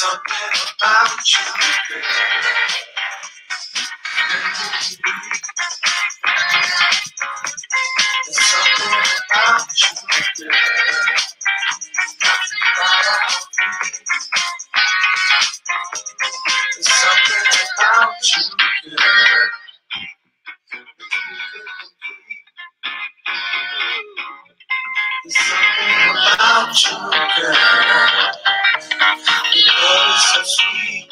something about you, girl. There's something about you, girl. There's something about you, girl. There's something about you, girl. Your love is so sweet.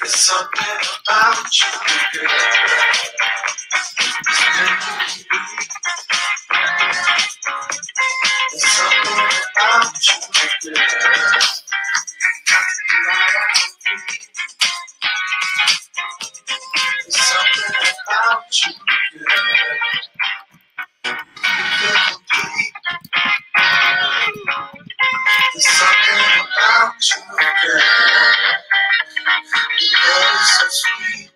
There's something about you, girl. There's something about you, girl. There's something about you, girl. You're complete. There's something about you, girl. Your love is so sweet.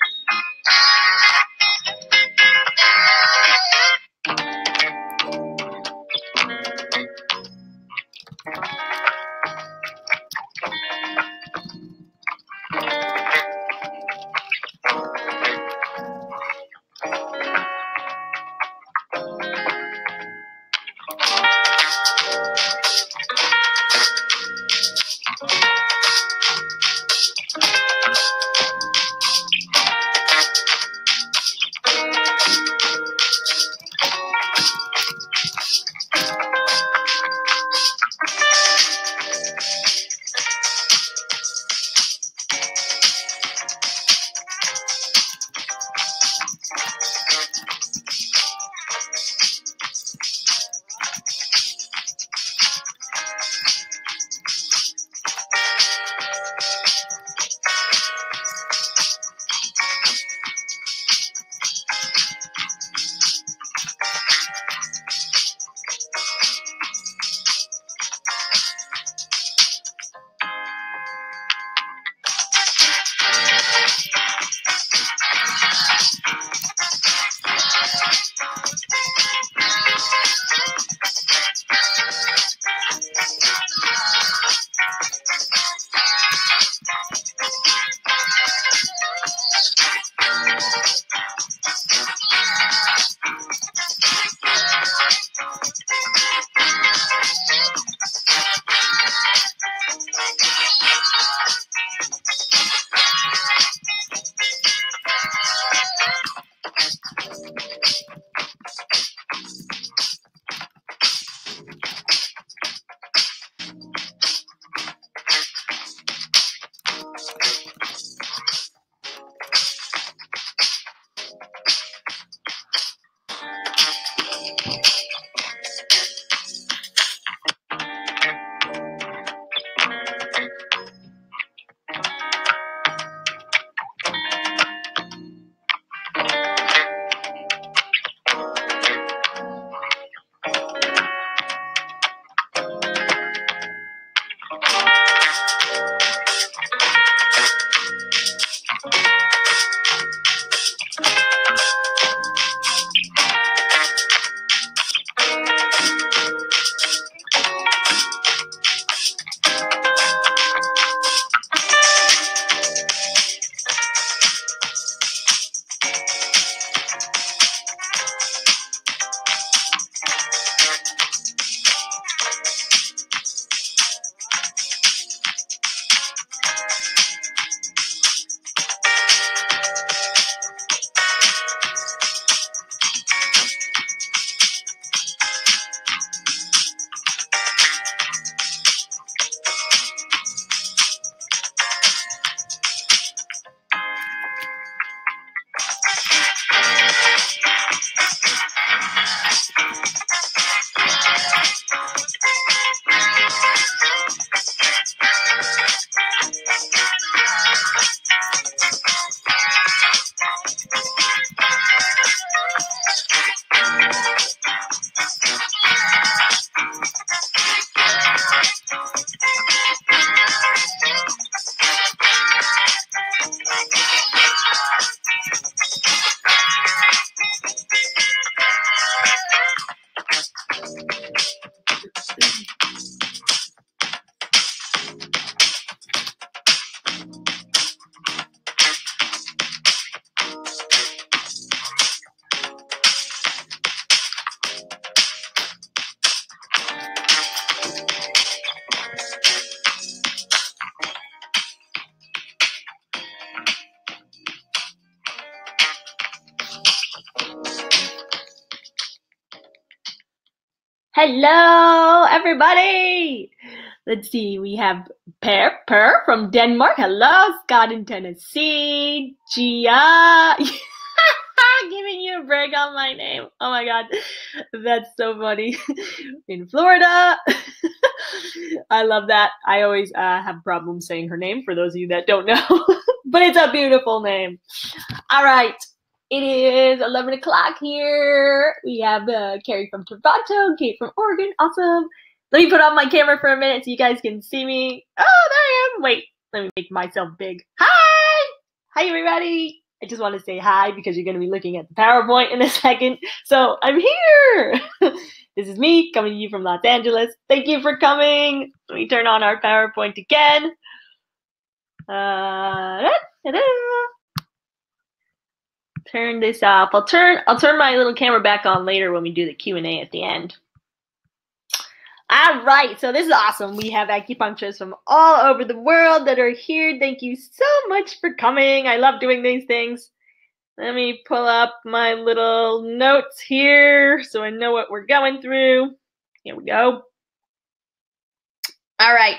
Hello, everybody. Let's see. We have Per from Denmark. Hello, Scott in Tennessee. Gia. Giving you a break on my name. Oh my God. That's so funny. In Florida. I love that. I always have problems saying her name for those of you that don't know. But it's a beautiful name. All right. It is 11 o'clock here. We have Carrie from Toronto, Kate from Oregon. Awesome. Let me put on my camera for a minute so you guys can see me. Oh, there I am. Wait, let me make myself big. Hi! Hi, everybody. I just want to say hi because you're going to be looking at the PowerPoint in a second. So I'm here. This is me coming to you from Los Angeles. Thank you for coming. Let me turn on our PowerPoint again. Turn this off. I'll turn my little camera back on later when we do the Q&A at the end. All right, so this is awesome. We have acupuncturists from all over the world that are here. Thank you so much for coming. I love doing these things. Let me pull up my little notes here so I know what we're going through. Here we go. All right.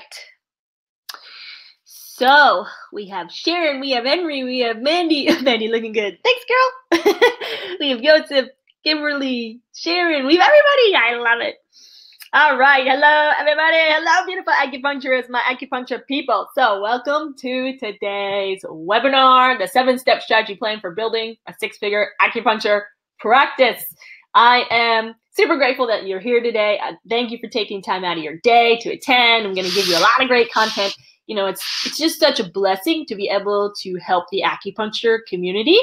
So we have Sharon, we have Henry, we have Mandy. Mandy looking good. Thanks, girl. We have Joseph, Kimberly, Sharon. We have everybody. I love it. All right. Hello, everybody. Hello, beautiful acupuncturists, my acupuncture people. So welcome to today's webinar, the 7-step strategy plan for building a 6-figure acupuncture practice. I am super grateful that you're here today. Thank you for taking time out of your day to attend. I'm going to give you a lot of great content. You know, it's just such a blessing to be able to help the acupuncture community.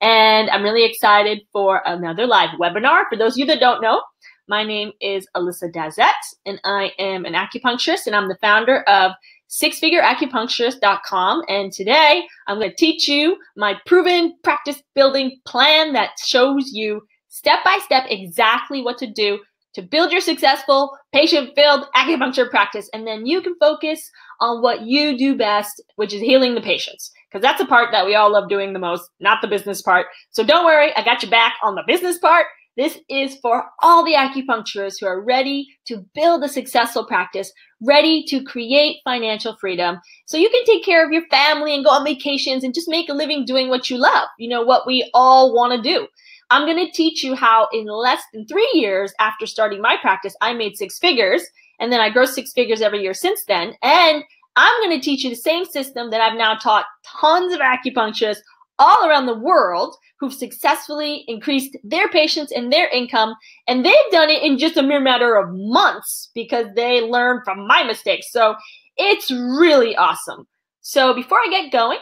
And I'm really excited for another live webinar. For those of you that don't know, my name is Alyssa Dazet, and I am an acupuncturist, and I'm the founder of sixfigureacupuncturist.com. And today I'm going to teach you my proven practice building plan that shows you step by step exactly what to do to build your successful patient-filled acupuncture practice. And then you can focus on what you do best, which is healing the patients. Because that's the part that we all love doing the most, not the business part. So don't worry, I got your back on the business part. This is for all the acupuncturists who are ready to build a successful practice, ready to create financial freedom, so you can take care of your family and go on vacations and just make a living doing what you love. You know, what we all want to do. I'm going to teach you how in less than 3 years after starting my practice, I made 6 figures, and then I grow 6 figures every year since then. And I'm going to teach you the same system that I've now taught tons of acupuncturists all around the world who've successfully increased their patients and their income. And they've done it in just a mere matter of months because they learned from my mistakes. So it's really awesome. So before I get going,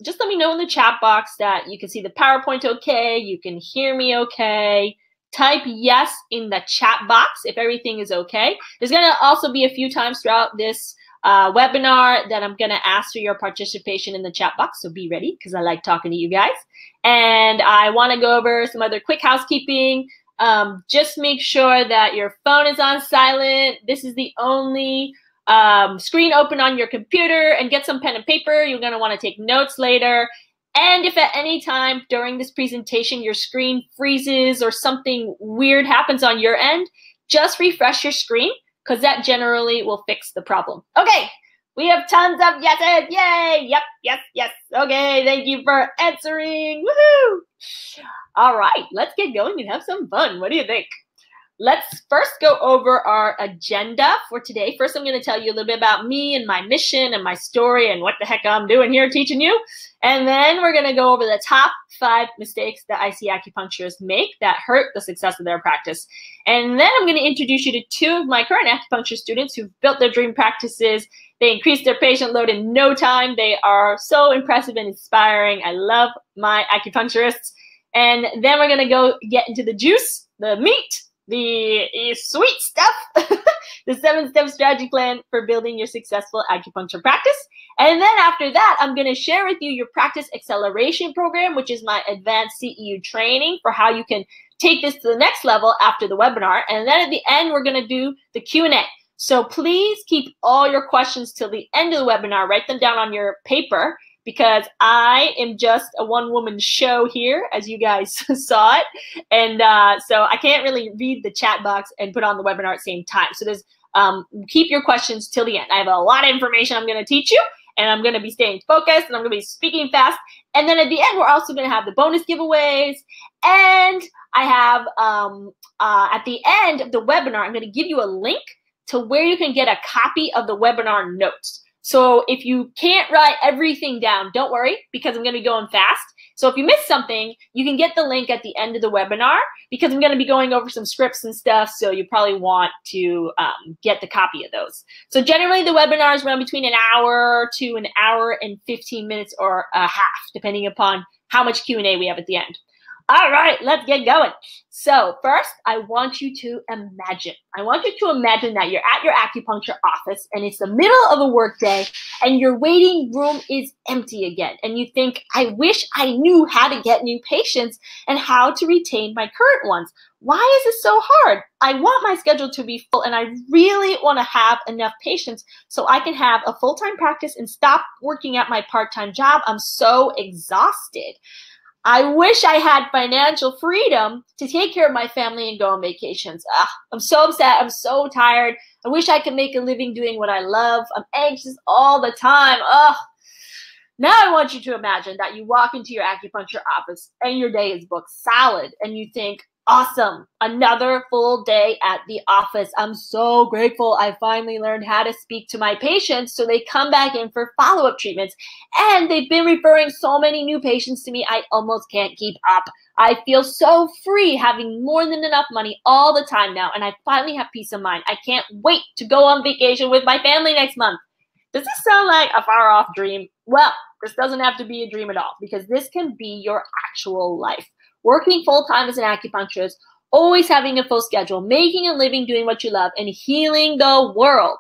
just let me know in the chat box that you can see the PowerPoint okay, you can hear me okay. Type yes in the chat box if everything is okay. There's going to also be a few times throughout this webinar that I'm going to ask for your participation in the chat box, so be ready because I like talking to you guys. And I want to go over some other quick housekeeping. Just make sure that your phone is on silent. This is the only screen open on your computer, and get some pen and paper. You're going to want to take notes later. And if at any time during this presentation your screen freezes or something weird happens on your end, just refresh your screen because that generally will fix the problem. Okay, We have tons of yeses. Yay. Yep. Yes. Yes. Okay. Thank you for answering. Woohoo. All right. Let's get going and have some fun. What do you think? Let's first go over our agenda for today. First, I'm going to tell you a little bit about me and my mission and my story and what the heck I'm doing here teaching you. And then we're going to go over the top 5 mistakes that I see acupuncturists make that hurt the success of their practice. And then I'm going to introduce you to 2 of my current acupuncture students who've built their dream practices. They increased their patient load in no time. They are so impressive and inspiring. I love my acupuncturists. And then we're going to go get into the juice, the meat, the sweet stuff, the 7-step strategy plan for building your successful acupuncture practice. And then after that, I'm going to share with you your practice acceleration program, which is my advanced CEU training for how you can take this to the next level after the webinar. And then at the end, we're going to do the Q&A. So please keep all your questions till the end of the webinar. Write them down on your paper, because I am just a one-woman show here, as you guys saw it. And so I can't really read the chat box and put on the webinar at the same time. So there's keep your questions till the end. I have a lot of information I'm going to teach you, and I'm going to be staying focused, and I'm going to be speaking fast. And then at the end, we're also going to have the bonus giveaways. And I have, at the end of the webinar, I'm going to give you a link to where you can get a copy of the webinar notes. So if you can't write everything down, don't worry, because I'm going to be going fast. So if you miss something, you can get the link at the end of the webinar, because I'm going to be going over some scripts and stuff. So you probably want to get the copy of those. So generally the webinars run between an hour to an hour and 15 minutes or a half, depending upon how much Q&A we have at the end. All right, let's get going. So first, I want you to imagine. I want you to imagine that you're at your acupuncture office and it's the middle of a workday and your waiting room is empty again. And you think, I wish I knew how to get new patients and how to retain my current ones. Why is it so hard? I want my schedule to be full and I really want to have enough patients so I can have a full-time practice and stop working at my part-time job. I'm so exhausted. I wish I had financial freedom to take care of my family and go on vacations. I'm so upset. I'm so tired. I wish I could make a living doing what I love. I'm anxious all the time. Now I want you to imagine that you walk into your acupuncture office and your day is booked solid and you think, awesome, another full day at the office. I'm so grateful I finally learned how to speak to my patients so they come back in for follow-up treatments. And they've been referring so many new patients to me, I almost can't keep up. I feel so free having more than enough money all the time now, and I finally have peace of mind. I can't wait to go on vacation with my family next month. Does this sound like a far-off dream? Well, this doesn't have to be a dream at all, because this can be your actual life. Working full-time as an acupuncturist, always having a full schedule, making a living doing what you love, and healing the world.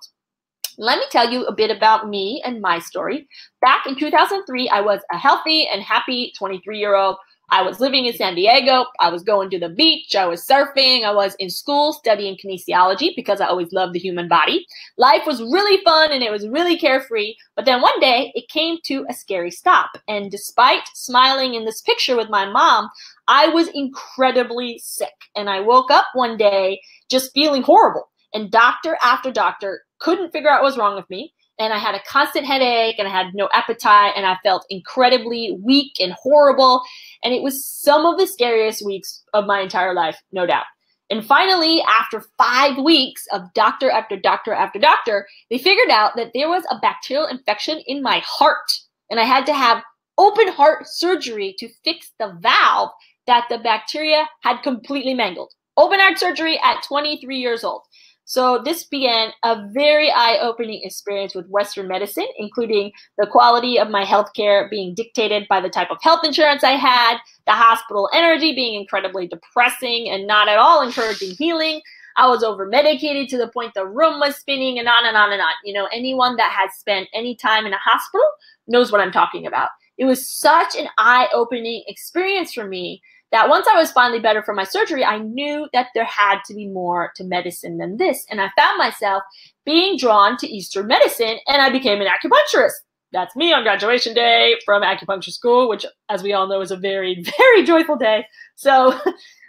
Let me tell you a bit about me and my story. Back in 2003, I was a healthy and happy 23-year-old. I was living in San Diego. I was going to the beach. I was surfing. I was in school studying kinesiology because I always loved the human body. Life was really fun and it was really carefree. But then one day it came to a scary stop. And despite smiling in this picture with my mom, I was incredibly sick. And I woke up one day just feeling horrible. And doctor after doctor couldn't figure out what was wrong with me. And I had a constant headache and I had no appetite and I felt incredibly weak and horrible. And it was some of the scariest weeks of my entire life, no doubt. And finally, after 5 weeks of doctor after doctor after doctor, they figured out that there was a bacterial infection in my heart. And I had to have open heart surgery to fix the valve that the bacteria had completely mangled. Open heart surgery at 23 years old. So this began a very eye-opening experience with Western medicine, including the quality of my healthcare being dictated by the type of health insurance I had, the hospital energy being incredibly depressing and not at all encouraging healing. I was over-medicated to the point the room was spinning and on and on and on. You know, anyone that has spent any time in a hospital knows what I'm talking about. It was such an eye-opening experience for me that once I was finally better from my surgery, I knew that there had to be more to medicine than this. And I found myself being drawn to Eastern medicine, and I became an acupuncturist. That's me on graduation day from acupuncture school, which, as we all know, is a very, very joyful day. So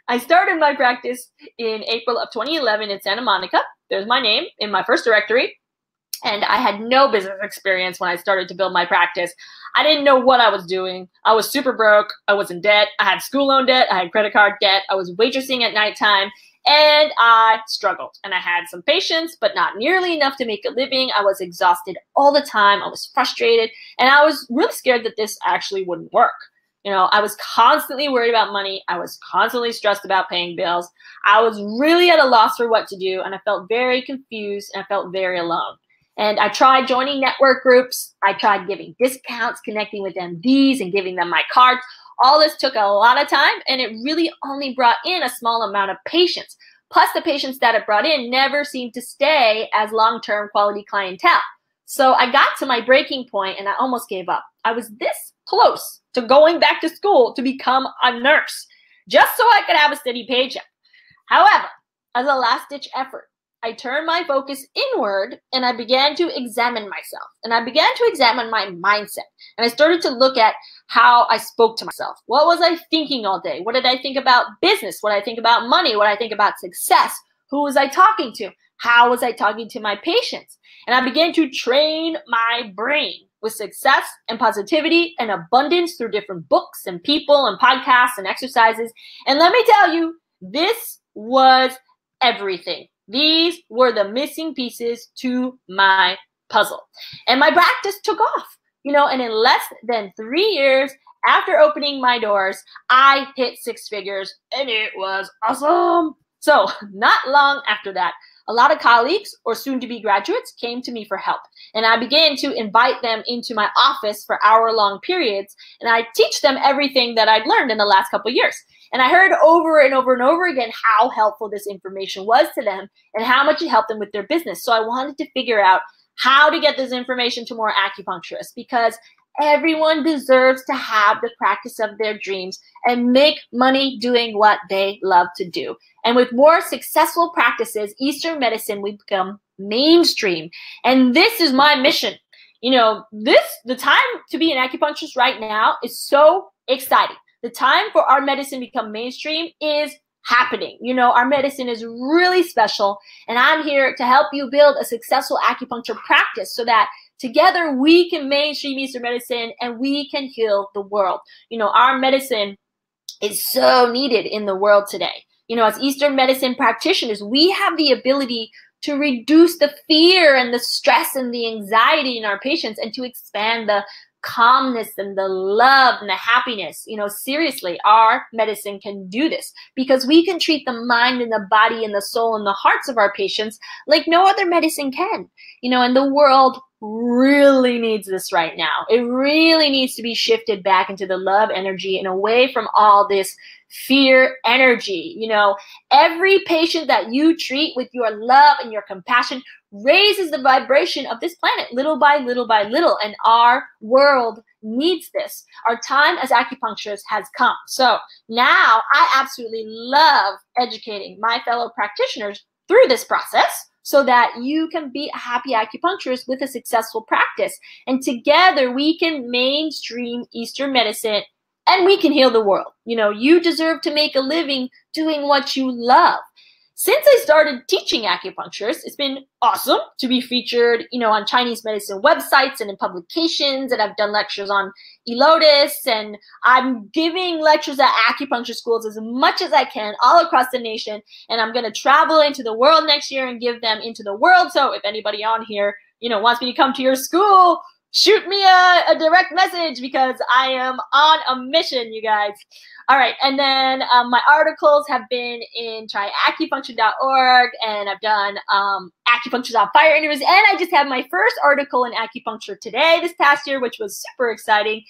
I started my practice in April of 2011 in Santa Monica. There's my name in my first directory. And I had no business experience when I started to build my practice. I didn't know what I was doing. I was super broke. I was in debt. I had school loan debt. I had credit card debt. I was waitressing at nighttime. And I struggled. And I had some patience, but not nearly enough to make a living. I was exhausted all the time. I was frustrated. And I was really scared that this actually wouldn't work. I was constantly worried about money. I was constantly stressed about paying bills. I was really at a loss for what to do. And I felt very confused. And I felt very alone. And I tried joining network groups. I tried giving discounts, connecting with MDs, and giving them my cards. All this took a lot of time, and it really only brought in a small amount of patients. Plus, the patients that it brought in never seemed to stay as long-term quality clientele. So I got to my breaking point, and I almost gave up. I was this close to going back to school to become a nurse, just so I could have a steady paycheck. However, as a last-ditch effort, I turned my focus inward and I began to examine myself. And I began to examine my mindset. And I started to look at how I spoke to myself. What was I thinking all day? What did I think about business? What did I think about money? What did I think about success? Who was I talking to? How was I talking to my patients? And I began to train my brain with success and positivity and abundance through different books and people and podcasts and exercises. And let me tell you, this was everything. These were the missing pieces to my puzzle. And my practice took off, and in less than 3 years after opening my doors, I hit 6 figures and it was awesome. So not long after that, a lot of colleagues or soon-to-be graduates came to me for help. And I began to invite them into my office for hour-long periods. And I teach them everything that I'd learned in the last couple of years. And I heard over and over and over again how helpful this information was to them and how much it helped them with their business. So I wanted to figure out how to get this information to more acupuncturists, because everyone deserves to have the practice of their dreams and make money doing what they love to do. And with more successful practices, Eastern medicine will become mainstream. And this is my mission. The time to be an acupuncturist right now is so exciting. The time for our medicine to become mainstream is happening. Our medicine is really special, and I'm here to help you build a successful acupuncture practice so that together we can mainstream Eastern medicine and we can heal the world. Our medicine is so needed in the world today. As Eastern medicine practitioners, we have the ability to reduce the fear and the stress and the anxiety in our patients and to expand the calmness and the love and the happiness. Seriously, our medicine can do this because we can treat the mind and the body and the soul and the hearts of our patients like no other medicine can. And the world really needs this right now. It really needs to be shifted back into the love energy and away from all this fear energy. Every patient that you treat with your love and your compassion raises the vibration of this planet little by little by little, and our world needs this. Our time as acupuncturists has come. So now I absolutely love educating my fellow practitioners through this process so that you can be a happy acupuncturist with a successful practice. And together we can mainstream Eastern medicine and we can heal the world. You deserve to make a living doing what you love. Since I started teaching acupuncturists, it's been awesome to be featured, on Chinese medicine websites and in publications, and I've done lectures on Elotus, and I'm giving lectures at acupuncture schools as much as I can all across the nation, and I'm going to travel into the world next year and give them into the world. So if anybody on here, wants me to come to your school, shoot me a direct message because I am on a mission, you guys. All right, and then my articles have been in tryacupuncture.org, and I've done Acupuncture's on Fire interviews, and I just had my first article in acupuncture today this past year, which was super exciting.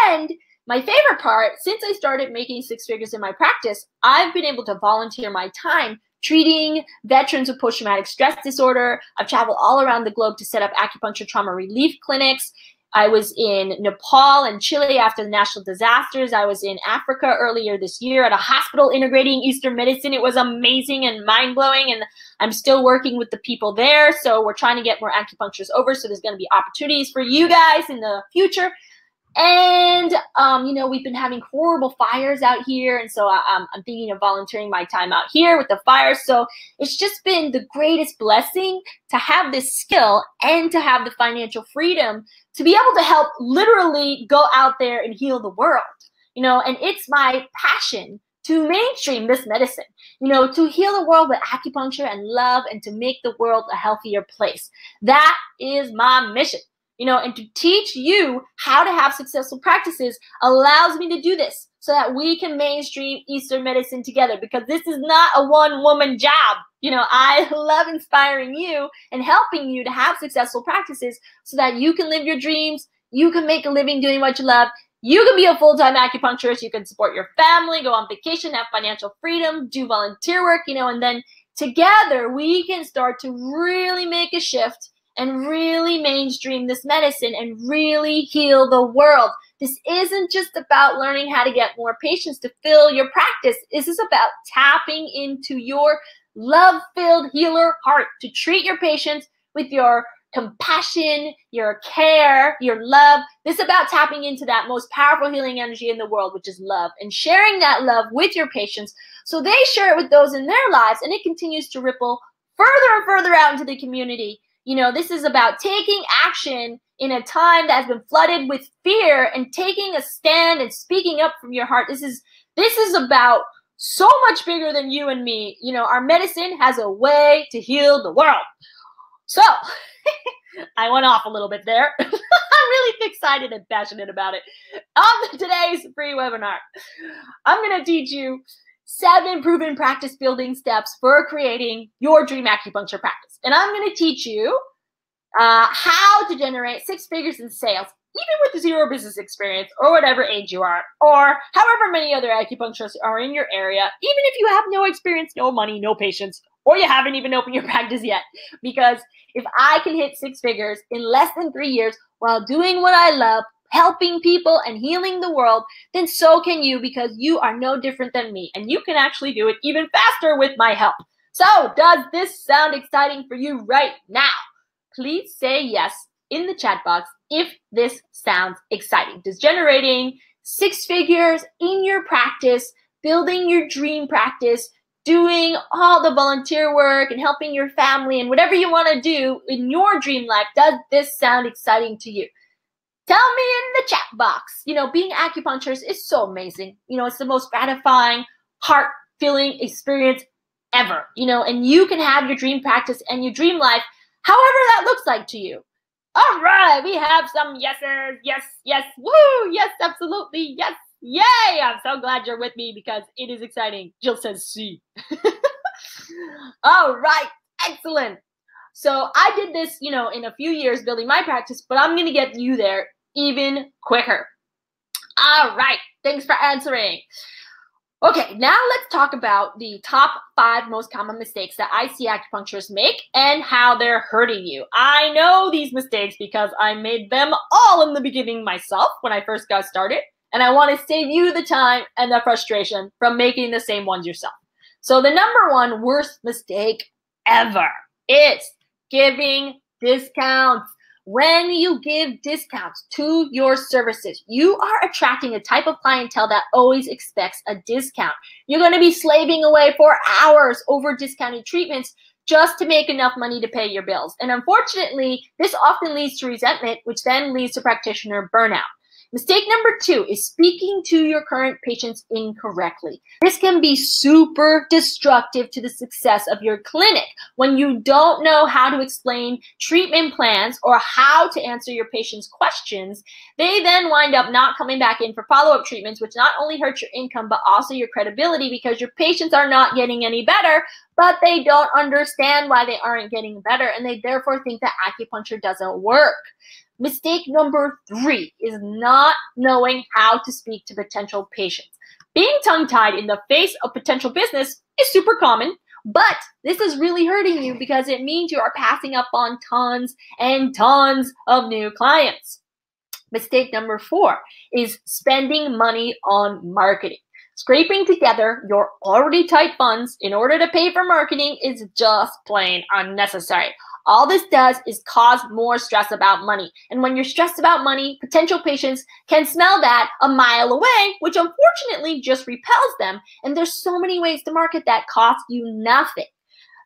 And my favorite part, since I started making 6 figures in my practice, I've been able to volunteer my time treating veterans with post-traumatic stress disorder. I've traveled all around the globe to set up acupuncture trauma relief clinics. I was in Nepal and Chile after the national disasters. I was in Africa earlier this year at a hospital integrating Eastern medicine. It was amazing and mind-blowing, and I'm still working with the people there. So we're trying to get more acupuncturists over, so there's going to be opportunities for you guys in the future. And, we've been having horrible fires out here. And so I'm thinking of volunteering my time out here with the fires. So it's just been the greatest blessing to have this skill and to have the financial freedom to be able to help literally go out there and heal the world, and it's my passion to mainstream this medicine, to heal the world with acupuncture and love and to make the world a healthier place. That is my mission. And to teach you how to have successful practices allows me to do this so that we can mainstream Eastern medicine together, because this is not a one-woman job. I love inspiring you and helping you to have successful practices so that you can live your dreams, you can make a living doing what you love, you can be a full-time acupuncturist, you can support your family, go on vacation, have financial freedom, do volunteer work, and then together we can start to really make a shift and really mainstream this medicine and really heal the world. This isn't just about learning how to get more patients to fill your practice. This is about tapping into your love-filled healer heart to treat your patients with your compassion, your care, your love. This is about tapping into that most powerful healing energy in the world, which is love, and sharing that love with your patients so they share it with those in their lives, and it continues to ripple further and further out into the community. This is about taking action in a time that has been flooded with fear and taking a stand and speaking up from your heart. This is about so much bigger than you and me. Our medicine has a way to heal the world. So, I went off a little bit there. I'm really excited and passionate about it. On today's free webinar, I'm going to teach you 7 proven practice building steps for creating your dream acupuncture practice. And I'm going to teach you how to generate 6 figures in sales, even with 0 business experience or whatever age you are, or however many other acupuncturists are in your area, even if you have no experience, no money, no patience, or you haven't even opened your practice yet. Because if I can hit 6 figures in less than 3 years while doing what I love, helping people and healing the world, then so can you, because you are no different than me. And you can actually do it even faster with my help. So does this sound exciting for you right now? Please say yes in the chat box if this sounds exciting. Does generating 6 figures in your practice, building your dream practice, doing all the volunteer work and helping your family and whatever you want to do in your dream life, does this sound exciting to you? Tell me in the chat box. Being acupuncturist is so amazing. It's the most gratifying, heart-filling experience ever. And you can have your dream practice and your dream life however that looks like to you. All right, we have some yeses. Yes, yes, woo, yes, absolutely, yes, yay. I'm so glad you're with me because it is exciting. Jill says see. All right, excellent. So I did this, in a few years building my practice, but I'm going to get you there even quicker. All right, thanks for answering. Okay, now let's talk about the top 5 most common mistakes that I see acupuncturists make and how they're hurting you. I know these mistakes because I made them all in the beginning myself when I first got started, and I want to save you the time and the frustration from making the same ones yourself. So the number 1 worst mistake ever is giving discounts. When you give discounts to your services, you are attracting a type of clientele that always expects a discount. You're going to be slaving away for hours over discounted treatments just to make enough money to pay your bills. And unfortunately, this often leads to resentment, which then leads to practitioner burnout. Mistake number 2 is speaking to your current patients incorrectly. This can be super destructive to the success of your clinic. When you don't know how to explain treatment plans or how to answer your patients' questions, they then wind up not coming back in for follow-up treatments, which not only hurts your income, but also your credibility, because your patients are not getting any better, but they don't understand why they aren't getting better, and they therefore think that acupuncture doesn't work. Mistake number 3 is not knowing how to speak to potential patients. Being tongue-tied in the face of potential business is super common, but this is really hurting you because it means you are passing up on tons and tons of new clients. Mistake number 4 is spending money on marketing. Scraping together your already tight funds in order to pay for marketing is just plain unnecessary. All this does is cause more stress about money. And when you're stressed about money, potential patients can smell that a mile away, which unfortunately just repels them. And there's so many ways to market that cost you nothing.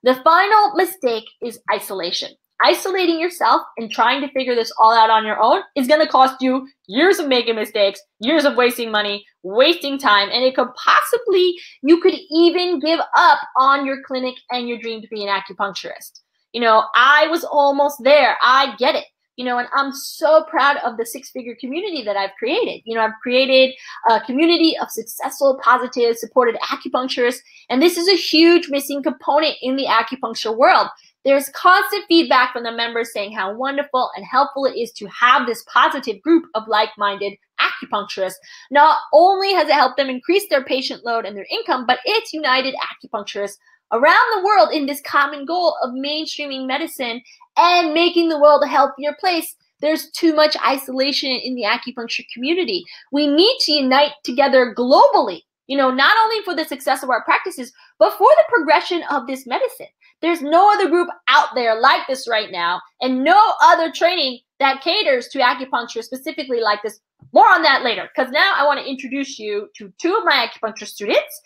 The final mistake is isolation. Isolating yourself and trying to figure this all out on your own is going to cost you years of making mistakes, years of wasting money, wasting time, and it could possibly, you could even give up on your clinic and your dream to be an acupuncturist. I was almost there. I get it. And I'm so proud of the six-figure community that I've created. I've created a community of successful, positive, supported acupuncturists, and this is a huge missing component in the acupuncture world. There's constant feedback from the members saying how wonderful and helpful it is to have this positive group of like-minded acupuncturists. Not only has it helped them increase their patient load and their income, but it's united acupuncturists around the world in this common goal of mainstreaming medicine and making the world a healthier place. There's too much isolation in the acupuncture community. We need to unite together globally, not only for the success of our practices, but for the progression of this medicine. There's no other group out there like this right now, and no other training that caters to acupuncture specifically like this. More on that later, because now I want to introduce you to two of my acupuncture students.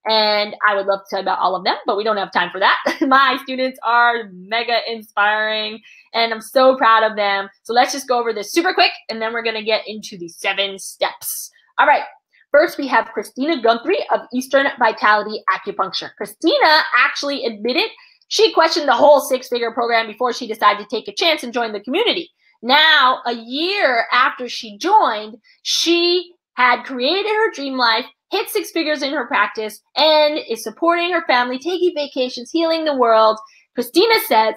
And I would love to tell you about all of them, but we don't have time for that. My students are mega inspiring, and I'm so proud of them. So let's just go over this super quick, and then we're going to get into the 7 steps. All right. First, we have Christina Guthrie of Eastern Vitality Acupuncture. Christina actually admitted she questioned the whole 6-figure program before she decided to take a chance and join the community. Now, a year after she joined, she had created her dream life, hit 6 figures in her practice, and is supporting her family, taking vacations, healing the world. Christina says,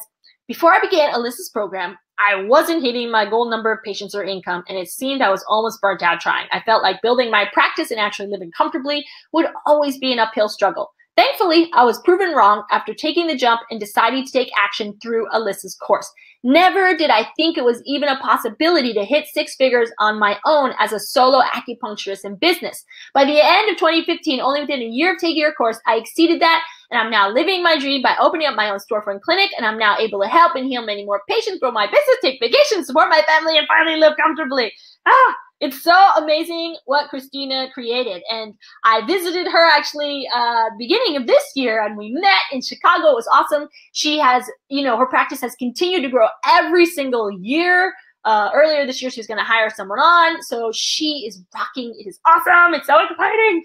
before I began Alyssa's program, I wasn't hitting my goal number of patients or income, and it seemed I was almost burnt out trying. I felt like building my practice and actually living comfortably would always be an uphill struggle. Thankfully, I was proven wrong after taking the jump and deciding to take action through Alyssa's course. Never did I think it was even a possibility to hit 6 figures on my own as a solo acupuncturist in business. By the end of 2015, only within a year of taking her course, I exceeded that, and I'm now living my dream by opening up my own storefront clinic, and I'm now able to help and heal many more patients, grow my business, take vacations, support my family, and finally live comfortably. It's so amazing what Christina created. And I visited her actually beginning of this year, and we met in Chicago. It was awesome. She has, her practice has continued to grow every single year. Earlier this year, she was going to hire someone on. So she is rocking. It is awesome. It's so exciting.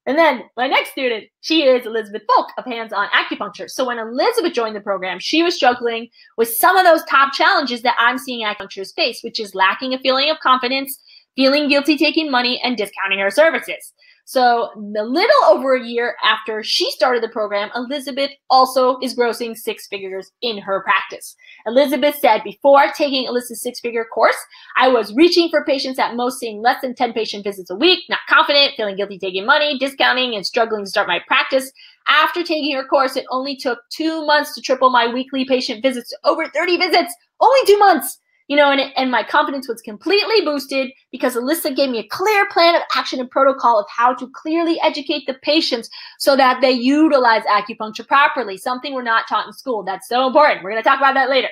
And then my next student, she is Elizabeth Folk of Hands-On Acupuncture. So when Elizabeth joined the program, she was struggling with some of those top challenges that I'm seeing acupuncturists face, which is lacking a feeling of confidence, feeling guilty taking money, and discounting her services. So a little over a year after she started the program, Elizabeth also is grossing 6 figures in her practice. Elizabeth said, before taking Alyssa's 6-figure course, I was reaching for patients at most, seeing less than 10 patient visits a week, not confident, feeling guilty taking money, discounting, and struggling to start my practice. After taking her course, it only took 2 months to triple my weekly patient visits to over 30 visits. Only 2 months. And my confidence was completely boosted because Alyssa gave me a clear plan of action and protocol of how to clearly educate the patients so that they utilize acupuncture properly, something we're not taught in school. That's so important. We're going to talk about that later.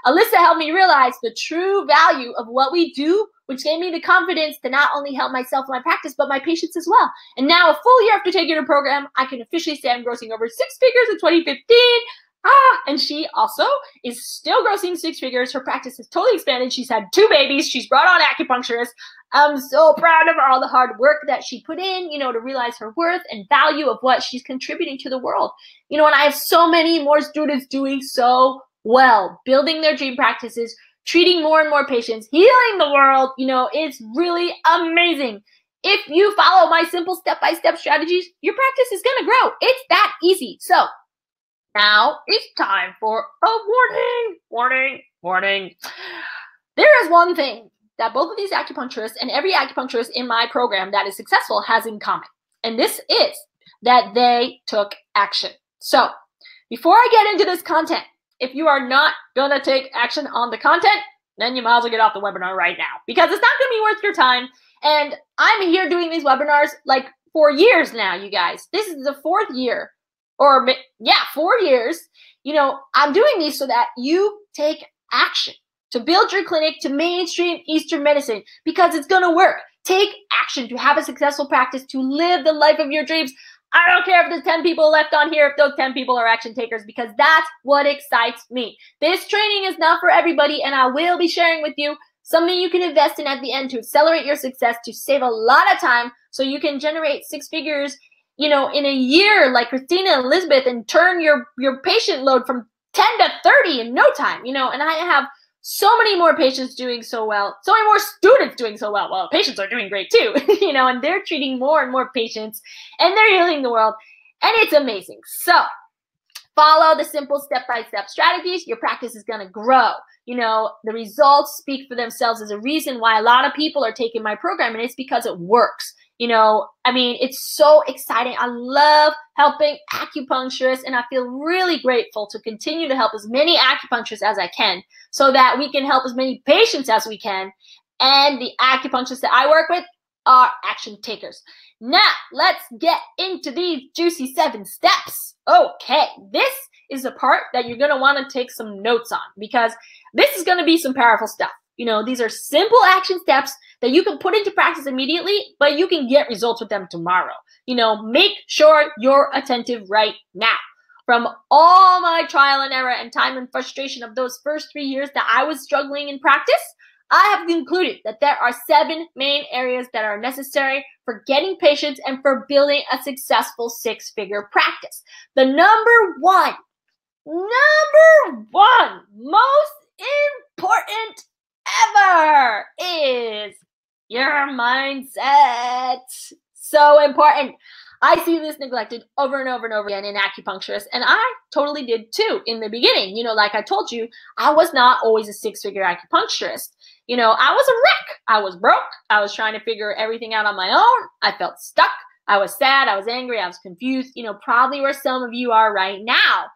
Alyssa helped me realize the true value of what we do, which gave me the confidence to not only help myself and my practice, but my patients as well. And now, a full year after taking her program, I can officially say I'm grossing over 6 figures in 2015. And she also is still grossing 6 figures. Her practice has totally expanded. She's had 2 babies. She's brought on acupuncturists. I'm so proud of her, all the hard work that she put in, to realize her worth and value of what she's contributing to the world. And I have so many more students doing so well, building their dream practices, treating more and more patients, healing the world. It's really amazing. If you follow my simple step-by-step strategies, your practice is going to grow. It's that easy. So now it's time for a warning. There is one thing that both of these acupuncturists and every acupuncturist in my program that is successful has in common. And this is that they took action. So before I get into this content, if you are not going to take action on the content, then you might as well get off the webinar right now, because it's not going to be worth your time. And I'm here doing these webinars like for years now, you guys. This is the 4th year. 4 years, I'm doing these so that you take action to build your clinic to mainstream Eastern medicine, because it's going to work. Take action to have a successful practice, to live the life of your dreams. I don't care if there's 10 people left on here, if those 10 people are action takers, because that's what excites me. This training is not for everybody, and I will be sharing with you something you can invest in at the end to accelerate your success, to save a lot of time so you can generate 6 figures, in a year like Christina and Elizabeth, and turn your patient load from 10 to 30 in no time, and I have so many more patients doing so well, so many more students doing so well. Well, patients are doing great too, and they're treating more and more patients, and they're healing the world, and it's amazing. So follow the simple step-by-step strategies. Your practice is going to grow. The results speak for themselves. There's a reason why a lot of people are taking my program, and it's because it works. It's so exciting. I love helping acupuncturists, and I feel really grateful to continue to help as many acupuncturists as I can so that we can help as many patients as we can. And the acupuncturists that I work with are action takers. Now, let's get into these juicy 7 steps. Okay, this is the part that you're going to want to take some notes on, because this is going to be some powerful stuff. These are simple action steps that you can put into practice immediately, but you can get results with them tomorrow. Make sure you're attentive right now. From all my trial and error and time and frustration of those first 3 years that I was struggling in practice, I have concluded that there are 7 main areas that are necessary for getting patients and for building a successful 6-figure practice. The number one most important ever is your mindset. So important. I see this neglected over and over and over again in acupuncturists, and I totally did too in the beginning. Like I told you, I was not always a 6-figure acupuncturist. I was a wreck. I was broke. I was trying to figure everything out on my own. I felt stuck. I was sad. I was angry. I was confused. Probably where some of you are right now.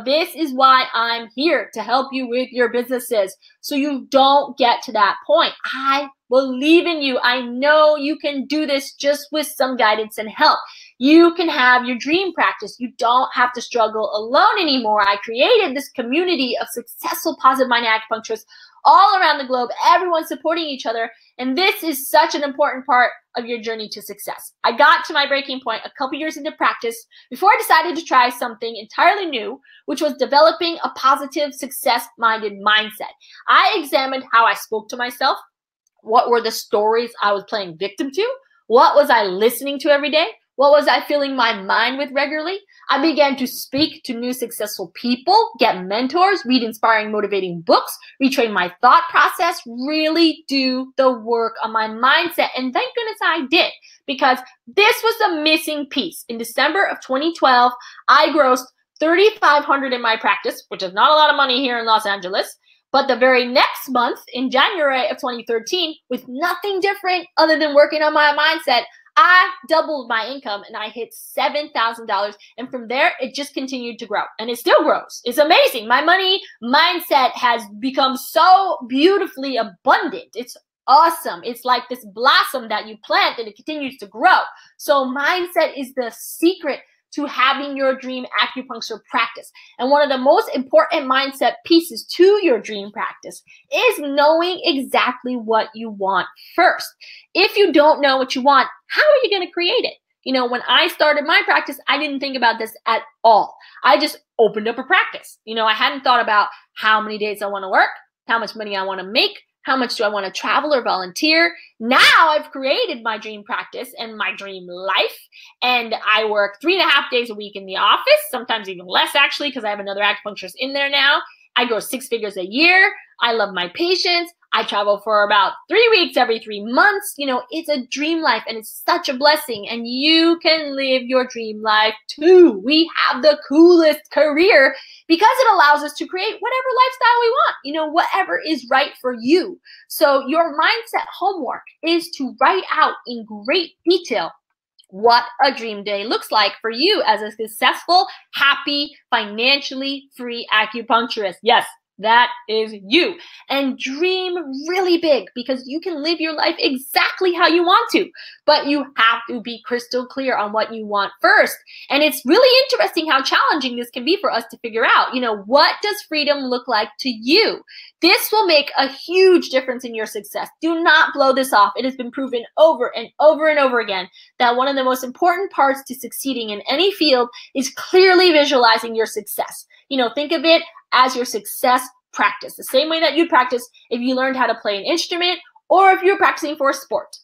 This is why I'm here, to help you with your businesses so you don't get to that point. I believe in you. I know you can do this just with some guidance and help. You can have your dream practice. You don't have to struggle alone anymore. I created this community of successful positive-minded acupuncturists all around the globe, everyone supporting each other, and this is such an important part of your journey to success. I got to my breaking point a couple years into practice before I decided to try something entirely new, which was developing a positive, success-minded mindset. I examined how I spoke to myself. What were the stories I was playing victim to? What was I listening to every day? What was I filling my mind with regularly? I began to speak to new successful people, get mentors, read inspiring, motivating books, retrain my thought process, really do the work on my mindset. And thank goodness I did, because this was the missing piece. In December of 2012, I grossed $3,500 in my practice, which is not a lot of money here in Los Angeles. But the very next month, in January of 2013, with nothing different other than working on my mindset, I doubled my income and I hit $7,000. And from there, it just continued to grow. And it still grows. It's amazing. My money mindset has become so beautifully abundant. It's awesome. It's like this blossom that you plant and it continues to grow. So mindset is the secret to having your dream acupuncture practice. And one of the most important mindset pieces to your dream practice is knowing exactly what you want first. If you don't know what you want, how are you going to create it? When I started my practice, I didn't think about this at all. I just opened up a practice. I hadn't thought about how many days I want to work, how much money I want to make, how much do I want to travel or volunteer? Now I've created my dream practice and my dream life, and I work 3.5 days a week in the office, sometimes even less actually, because I have another acupuncturist in there now. I grow 6 figures a year. I love my patients. I travel for about 3 weeks every 3 months. It's a dream life and it's such a blessing, and you can live your dream life too. We have the coolest career because it allows us to create whatever lifestyle we want, whatever is right for you. So your mindset homework is to write out in great detail what a dream day looks like for you as a successful, happy, financially free acupuncturist. Yes, That is you. And dream really big, because you can live your life exactly how you want to, but you have to be crystal clear on what you want first. And it's really interesting how challenging this can be for us to figure out. What does freedom look like to you? This will make a huge difference in your success. Do not blow this off. It has been proven over and over and over again that one of the most important parts to succeeding in any field is clearly visualizing your success. Think of it as your success practice, the same way that you'd practice if you learned how to play an instrument or if you're practicing for a sport.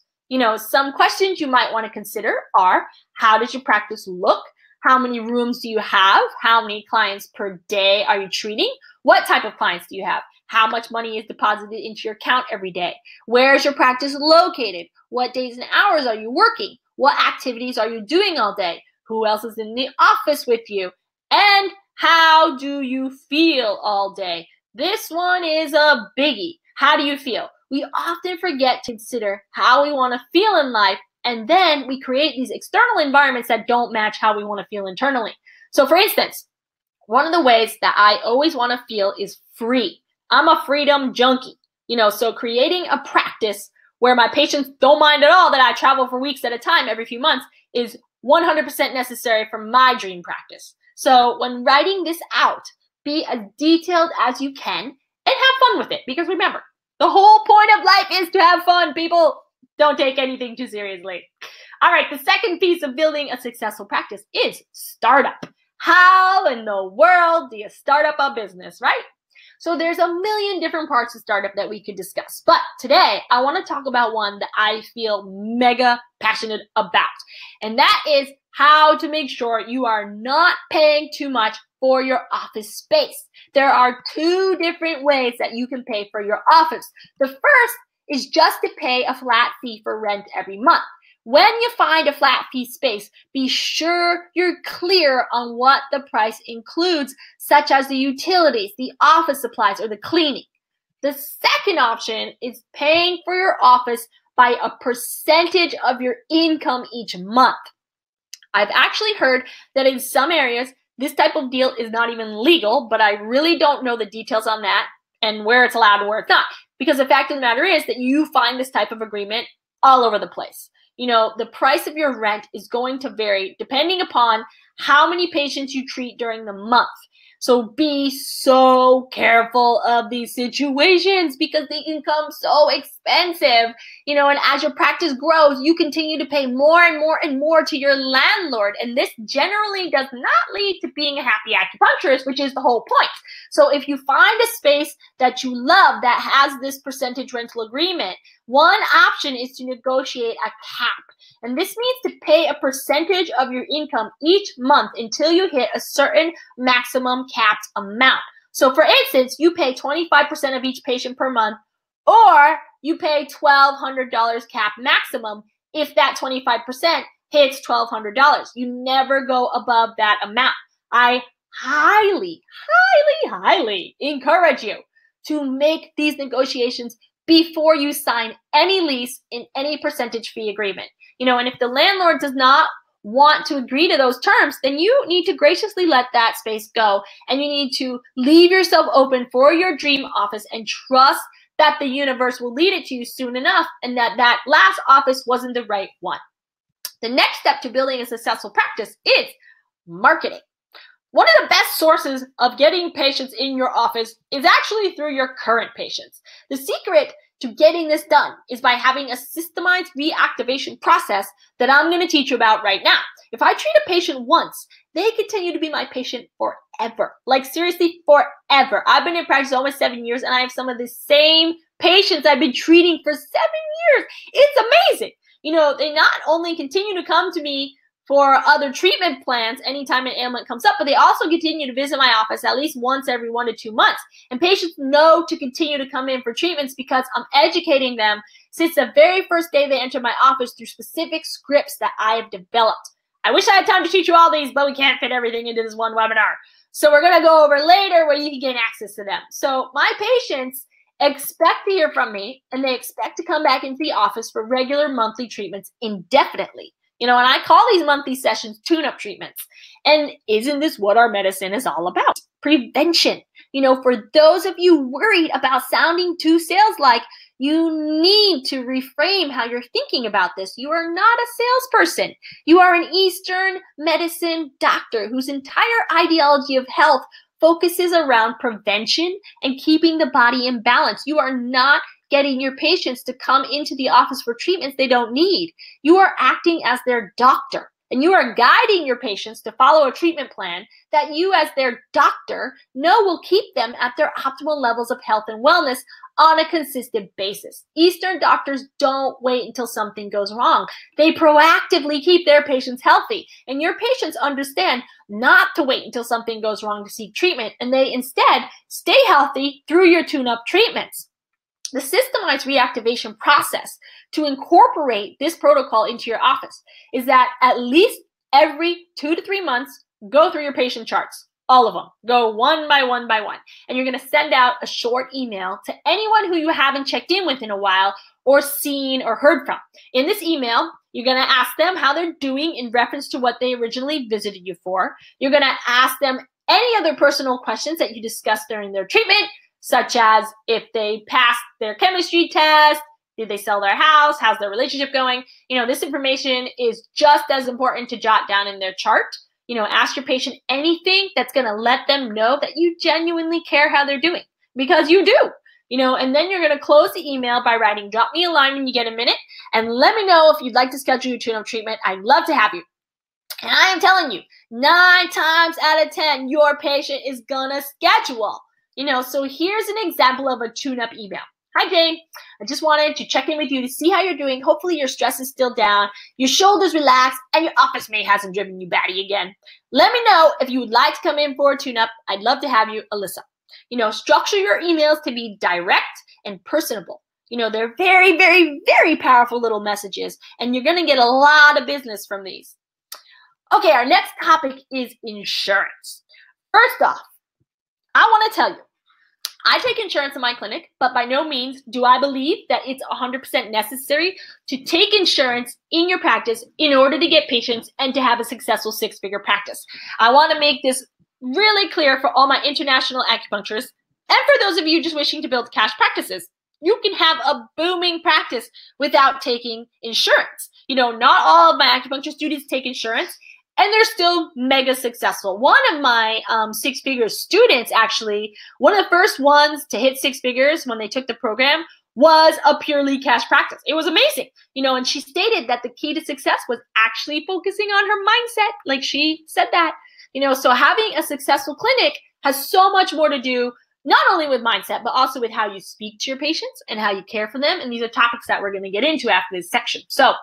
Some questions you might want to consider are, how does your practice look? How many rooms do you have? How many clients per day are you treating? What type of clients do you have? How much money is deposited into your account every day? Where is your practice located? What days and hours are you working? What activities are you doing all day? Who else is in the office with you? And how do you feel all day? This one is a biggie. How do you feel? We often forget to consider how we want to feel in life, and then we create these external environments that don't match how we want to feel internally. So for instance, one of the ways that I always want to feel is free. I'm a freedom junkie. So creating a practice where my patients don't mind at all that I travel for weeks at a time every few months is 100% necessary for my dream practice. So when writing this out, be as detailed as you can and have fun with it. Because remember, the whole point of life is to have fun, people. Don't take anything too seriously. All right, the second piece of building a successful practice is startup. How in the world do you start up a business, right? So there's a million different parts of startup that we could discuss. But today, I want to talk about one that I feel mega passionate about. And that is how to make sure you are not paying too much for your office space. There are two different ways that you can pay for your office. The first is just to pay a flat fee for rent every month. When you find a flat fee space, be sure you're clear on what the price includes, such as the utilities, the office supplies, or the cleaning. The second option is paying for your office by a percentage of your income each month. I've actually heard that in some areas, this type of deal is not even legal, but I really don't know the details on that and where it's allowed and where it's not. Because the fact of the matter is that you find this type of agreement all over the place. The price of your rent is going to vary depending upon how many patients you treat during the month. So be so careful of these situations because they can become so expensive, and as your practice grows, you continue to pay more and more and more to your landlord. And this generally does not lead to being a happy acupuncturist, which is the whole point. So if you find a space that you love that has this percentage rental agreement, one option is to negotiate a cap. And this means to pay a percentage of your income each month until you hit a certain maximum capped amount. So for instance, you pay 25% of each patient per month, or you pay $1,200 cap maximum if that 25% hits $1,200. You never go above that amount. I highly, highly, highly encourage you to make these negotiations before you sign any lease in any percentage fee agreement. And if the landlord does not want to agree to those terms, then you need to graciously let that space go, and you need to leave yourself open for your dream office and trust that the universe will lead it to you soon enough, and that last office wasn't the right one. The next step to building a successful practice is marketing. One of the best sources of getting patients in your office is actually through your current patients. The secret to getting this done is by having a systemized reactivation process that I'm going to teach you about right now. If I treat a patient once, they continue to be my patient forever. Like seriously, forever. I've been in practice almost 7 years, and I have some of the same patients I've been treating for 7 years. It's amazing. They not only continue to come to me for other treatment plans anytime an ailment comes up, but they also continue to visit my office at least once every 1 to 2 months. And patients know to continue to come in for treatments because I'm educating them since the very first day they enter my office through specific scripts that I have developed. I wish I had time to teach you all these, but we can't fit everything into this one webinar. So we're going to go over later where you can gain access to them. So my patients expect to hear from me, and they expect to come back into the office for regular monthly treatments indefinitely. And I call these monthly sessions tune-up treatments. And isn't this what our medicine is all about? Prevention. For those of you worried about sounding too sales-like, you need to reframe how you're thinking about this. You are not a salesperson. You are an Eastern medicine doctor whose entire ideology of health focuses around prevention and keeping the body in balance. You are not getting your patients to come into the office for treatments they don't need. You are acting as their doctor, and you are guiding your patients to follow a treatment plan that you as their doctor know will keep them at their optimal levels of health and wellness on a consistent basis. Eastern doctors don't wait until something goes wrong. They proactively keep their patients healthy, and your patients understand not to wait until something goes wrong to seek treatment, and they instead stay healthy through your tune-up treatments. The systemized reactivation process to incorporate this protocol into your office is that at least every 2 to 3 months, go through your patient charts. All of them. Go one by one by one. And you're going to send out a short email to anyone who you haven't checked in with in a while or seen or heard from. In this email, you're going to ask them how they're doing in reference to what they originally visited you for. You're going to ask them any other personal questions that you discussed during their treatment, such as if they passed their chemistry test, did they sell their house, how's their relationship going. This information is just as important to jot down in their chart. Ask your patient anything that's going to let them know that you genuinely care how they're doing, because you do. And then you're going to close the email by writing, drop me a line when you get a minute, and let me know if you'd like to schedule your tune-up treatment. I'd love to have you. And I am telling you, 9 times out of 10, your patient is going to schedule. So here's an example of a tune-up email. Hi, Jane. I just wanted to check in with you to see how you're doing. Hopefully your stress is still down, your shoulders relaxed, and your office mate hasn't driven you batty again. Let me know if you would like to come in for a tune-up. I'd love to have you, Alyssa. Structure your emails to be direct and personable. They're very, very, very powerful little messages, and you're going to get a lot of business from these. Okay, our next topic is insurance. First off, I want to tell you, I take insurance in my clinic, but by no means do I believe that it's 100% necessary to take insurance in your practice in order to get patients and to have a successful 6-figure practice. I want to make this really clear for all my international acupuncturists and for those of you just wishing to build cash practices. You can have a booming practice without taking insurance. Not all of my acupuncture students take insurance, and they're still mega successful. One of my 6-figure students, actually, one of the first ones to hit 6 figures when they took the program was a purely cash practice. It was amazing. And she stated that the key to success was actually focusing on her mindset, like she said that. So having a successful clinic has so much more to do not only with mindset, but also with how you speak to your patients and how you care for them. And these are topics that we're going to get into after this section. So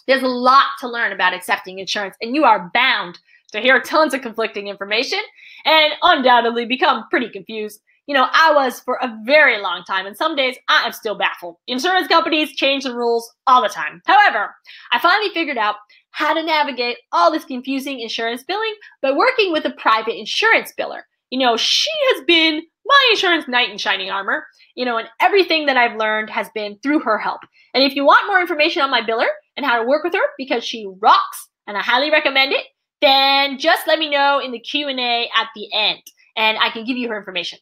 there's a lot to learn about accepting insurance, and you are bound to hear tons of conflicting information and undoubtedly become pretty confused. I was for a very long time, and some days I am still baffled. Insurance companies change the rules all the time. However, I finally figured out how to navigate all this confusing insurance billing by working with a private insurance biller. She has been my insurance knight in shining armor, and everything that I've learned has been through her help. And if you want more information on my biller and how to work with her, because she rocks and I highly recommend it, then just let me know in the Q&A at the end and I can give you her information.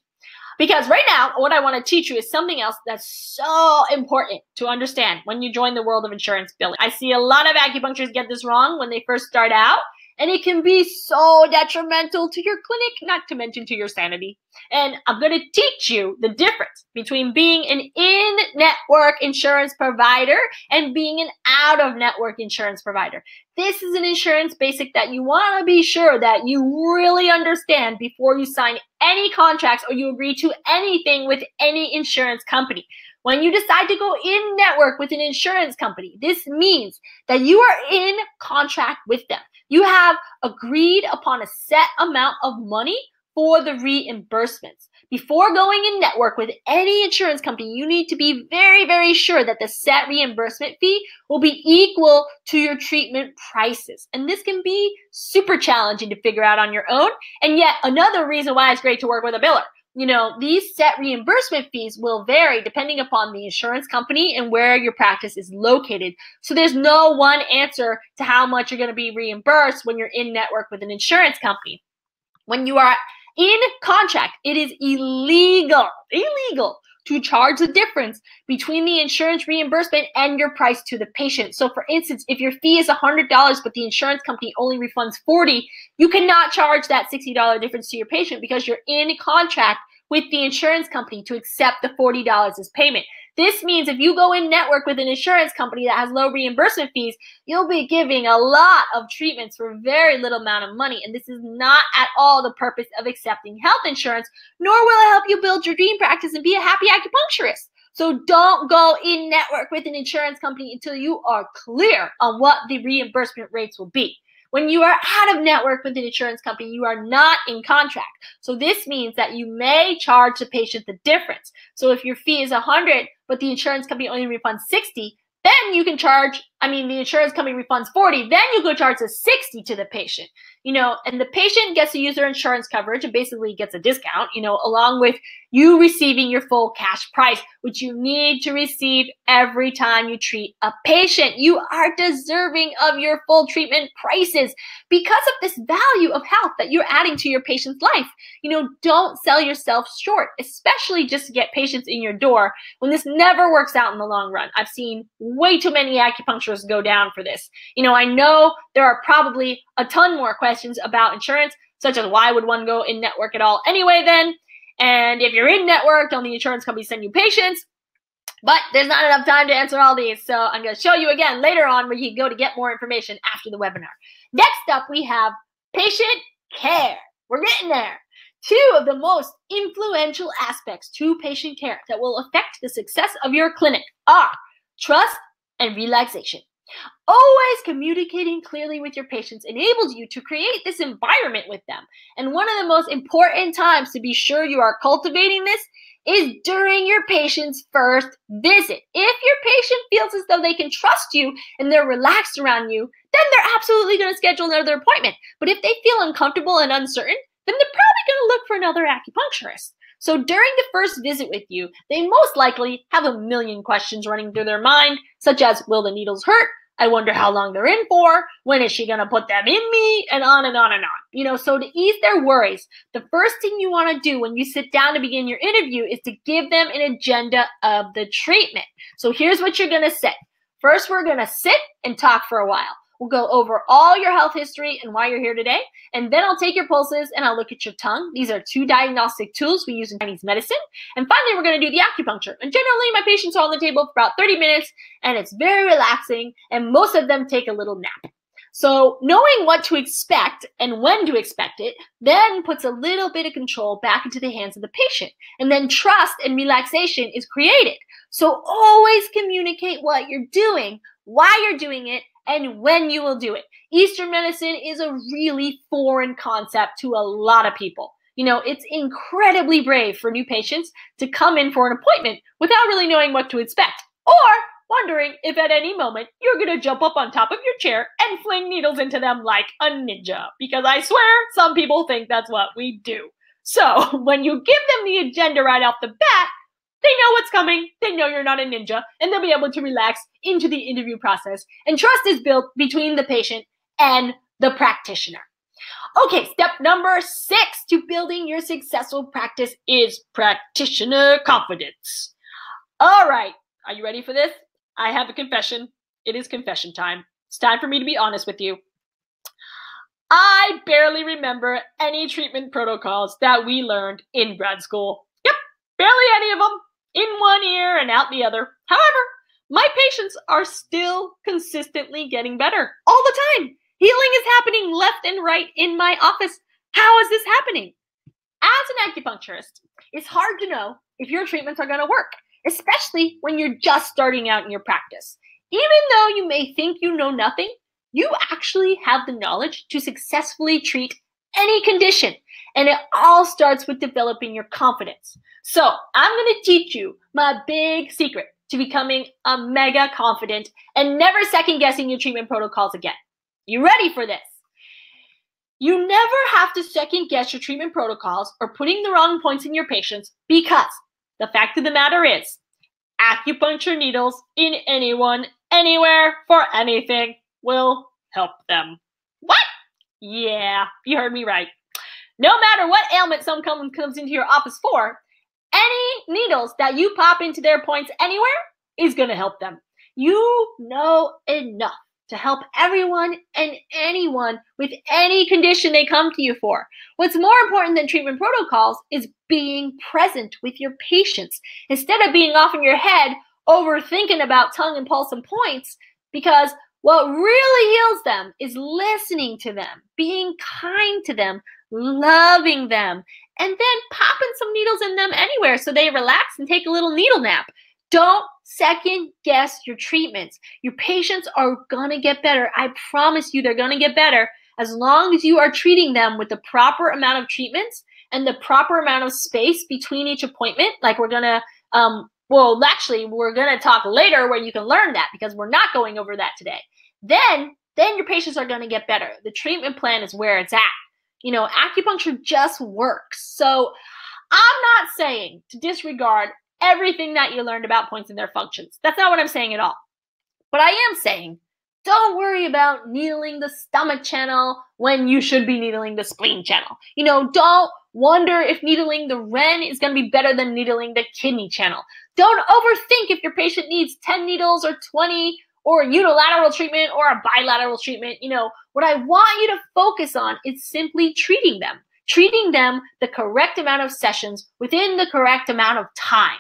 Because right now, what I want to teach you is something else that's so important to understand when you join the world of insurance billing. I see a lot of acupuncturists get this wrong when they first start out, and it can be so detrimental to your clinic, not to mention to your sanity. And I'm going to teach you the difference between being an in-network insurance provider and being an out-of-network insurance provider. This is an insurance basic that you want to be sure that you really understand before you sign any contracts or you agree to anything with any insurance company. When you decide to go in-network with an insurance company, this means that you are in contract with them. You have agreed upon a set amount of money for the reimbursements. Before going in network with any insurance company, you need to be very, very sure that the set reimbursement fee will be equal to your treatment prices. And this can be super challenging to figure out on your own. And yet another reason why it's great to work with a biller. These set reimbursement fees will vary depending upon the insurance company and where your practice is located. So there's no one answer to how much you're going to be reimbursed when you're in network with an insurance company. When you are In contract, it is illegal to charge the difference between the insurance reimbursement and your price to the patient. So for instance, if your fee is $100, but the insurance company only refunds $40, you cannot charge that $60 difference to your patient because you're in contract with the insurance company to accept the $40 as payment. This means if you go in network with an insurance company that has low reimbursement fees, you'll be giving a lot of treatments for a very little amount of money. And this is not at all the purpose of accepting health insurance, nor will it help you build your dream practice and be a happy acupuncturist. So don't go in network with an insurance company until you are clear on what the reimbursement rates will be. When you are out of network with an insurance company, you are not in contract. So this means that you may charge the patient the difference. So if your fee is $100, but the insurance company only refunds $60, then you can charge, the insurance company refunds $40, then you go charge the $60 to the patient. And the patient gets to use their insurance coverage and basically gets a discount, along with you receiving your full cash price, which you need to receive every time you treat a patient. You are deserving of your full treatment prices because of this value of health that you're adding to your patient's life. Don't sell yourself short, especially just to get patients in your door when this never works out in the long run. I've seen way too many acupuncturists go down for this. I know there are probably a ton more questions about insurance, such as why would one go in network at all anyway then? And if you're in network, don't the insurance company send you patients? But there's not enough time to answer all these, so I'm going to show you again later on where you can go to get more information after the webinar. Next up, we have patient care. We're getting there. Two of the most influential aspects to patient care that will affect the success of your clinic are trust and relaxation. Always communicating clearly with your patients enables you to create this environment with them. And one of the most important times to be sure you are cultivating this is during your patient's first visit. If your patient feels as though they can trust you and they're relaxed around you, then they're absolutely going to schedule another appointment. But if they feel uncomfortable and uncertain, then they're probably going to look for another acupuncturist. So during the first visit with you, they most likely have a million questions running through their mind, such as, will the needles hurt? I wonder how long they're in for. When is she going to put them in me? And on and on and on. So to ease their worries, the first thing you want to do when you sit down to begin your interview is to give them an agenda of the treatment. So here's what you're going to say. First, we're going to sit and talk for a while. We'll go over all your health history and why you're here today. And then I'll take your pulses and I'll look at your tongue. These are 2 diagnostic tools we use in Chinese medicine. And finally, we're going to do the acupuncture. And generally, my patients are on the table for about 30 minutes and it's very relaxing. And most of them take a little nap. So knowing what to expect and when to expect it then puts a little bit of control back into the hands of the patient. And then trust and relaxation is created. So always communicate what you're doing, why you're doing it, and when you will do it. Eastern medicine is a really foreign concept to a lot of people. It's incredibly brave for new patients to come in for an appointment without really knowing what to expect, or wondering if at any moment you're going to jump up on top of your chair and fling needles into them like a ninja. Because I swear, some people think that's what we do. So when you give them the agenda right off the bat, they know what's coming, they know you're not a ninja, and they'll be able to relax into the interview process. And trust is built between the patient and the practitioner. Okay, step number 6 to building your successful practice is practitioner confidence. All right, are you ready for this? I have a confession. It is confession time. It's time for me to be honest with you. I barely remember any treatment protocols that we learned in grad school. Yep, barely any of them. In one ear and out the other. However, my patients are still consistently getting better all the time. Healing is happening left and right in my office. How is this happening? As an acupuncturist, it's hard to know if your treatments are going to work, especially when you're just starting out in your practice. Even though you may think you know nothing, you actually have the knowledge to successfully treat any condition. And it all starts with developing your confidence. So I'm going to teach you my big secret to becoming a mega confident and never second guessing your treatment protocols again. You ready for this? You never have to second guess your treatment protocols or putting the wrong points in your patients, because the fact of the matter is acupuncture needles in anyone, anywhere, for anything will help them. What? Yeah, you heard me right. No matter what ailment someone comes into your office for, any needles that you pop into their points anywhere is going to help them. You know enough to help everyone and anyone with any condition they come to you for. What's more important than treatment protocols is being present with your patients instead of being off in your head overthinking about tongue and pulse and points, because what really heals them is listening to them, being kind to them, loving them, and then popping some needles in them anywhere so they relax and take a little needle nap. Don't second guess your treatments. Your patients are going to get better. I promise you they're going to get better as long as you are treating them with the proper amount of treatments and the proper amount of space between each appointment. Like we're going to, we're going to talk later where you can learn that because we're not going over that today. Then your patients are going to get better. The treatment plan is where it's at. Acupuncture just works. So I'm not saying to disregard everything that you learned about points and their functions. That's not what I'm saying at all. But I am saying, don't worry about needling the stomach channel when you should be needling the spleen channel. Don't wonder if needling the REN is going to be better than needling the kidney channel. Don't overthink if your patient needs 10 needles or 20 or a unilateral treatment or a bilateral treatment. What I want you to focus on is simply treating them the correct amount of sessions within the correct amount of time.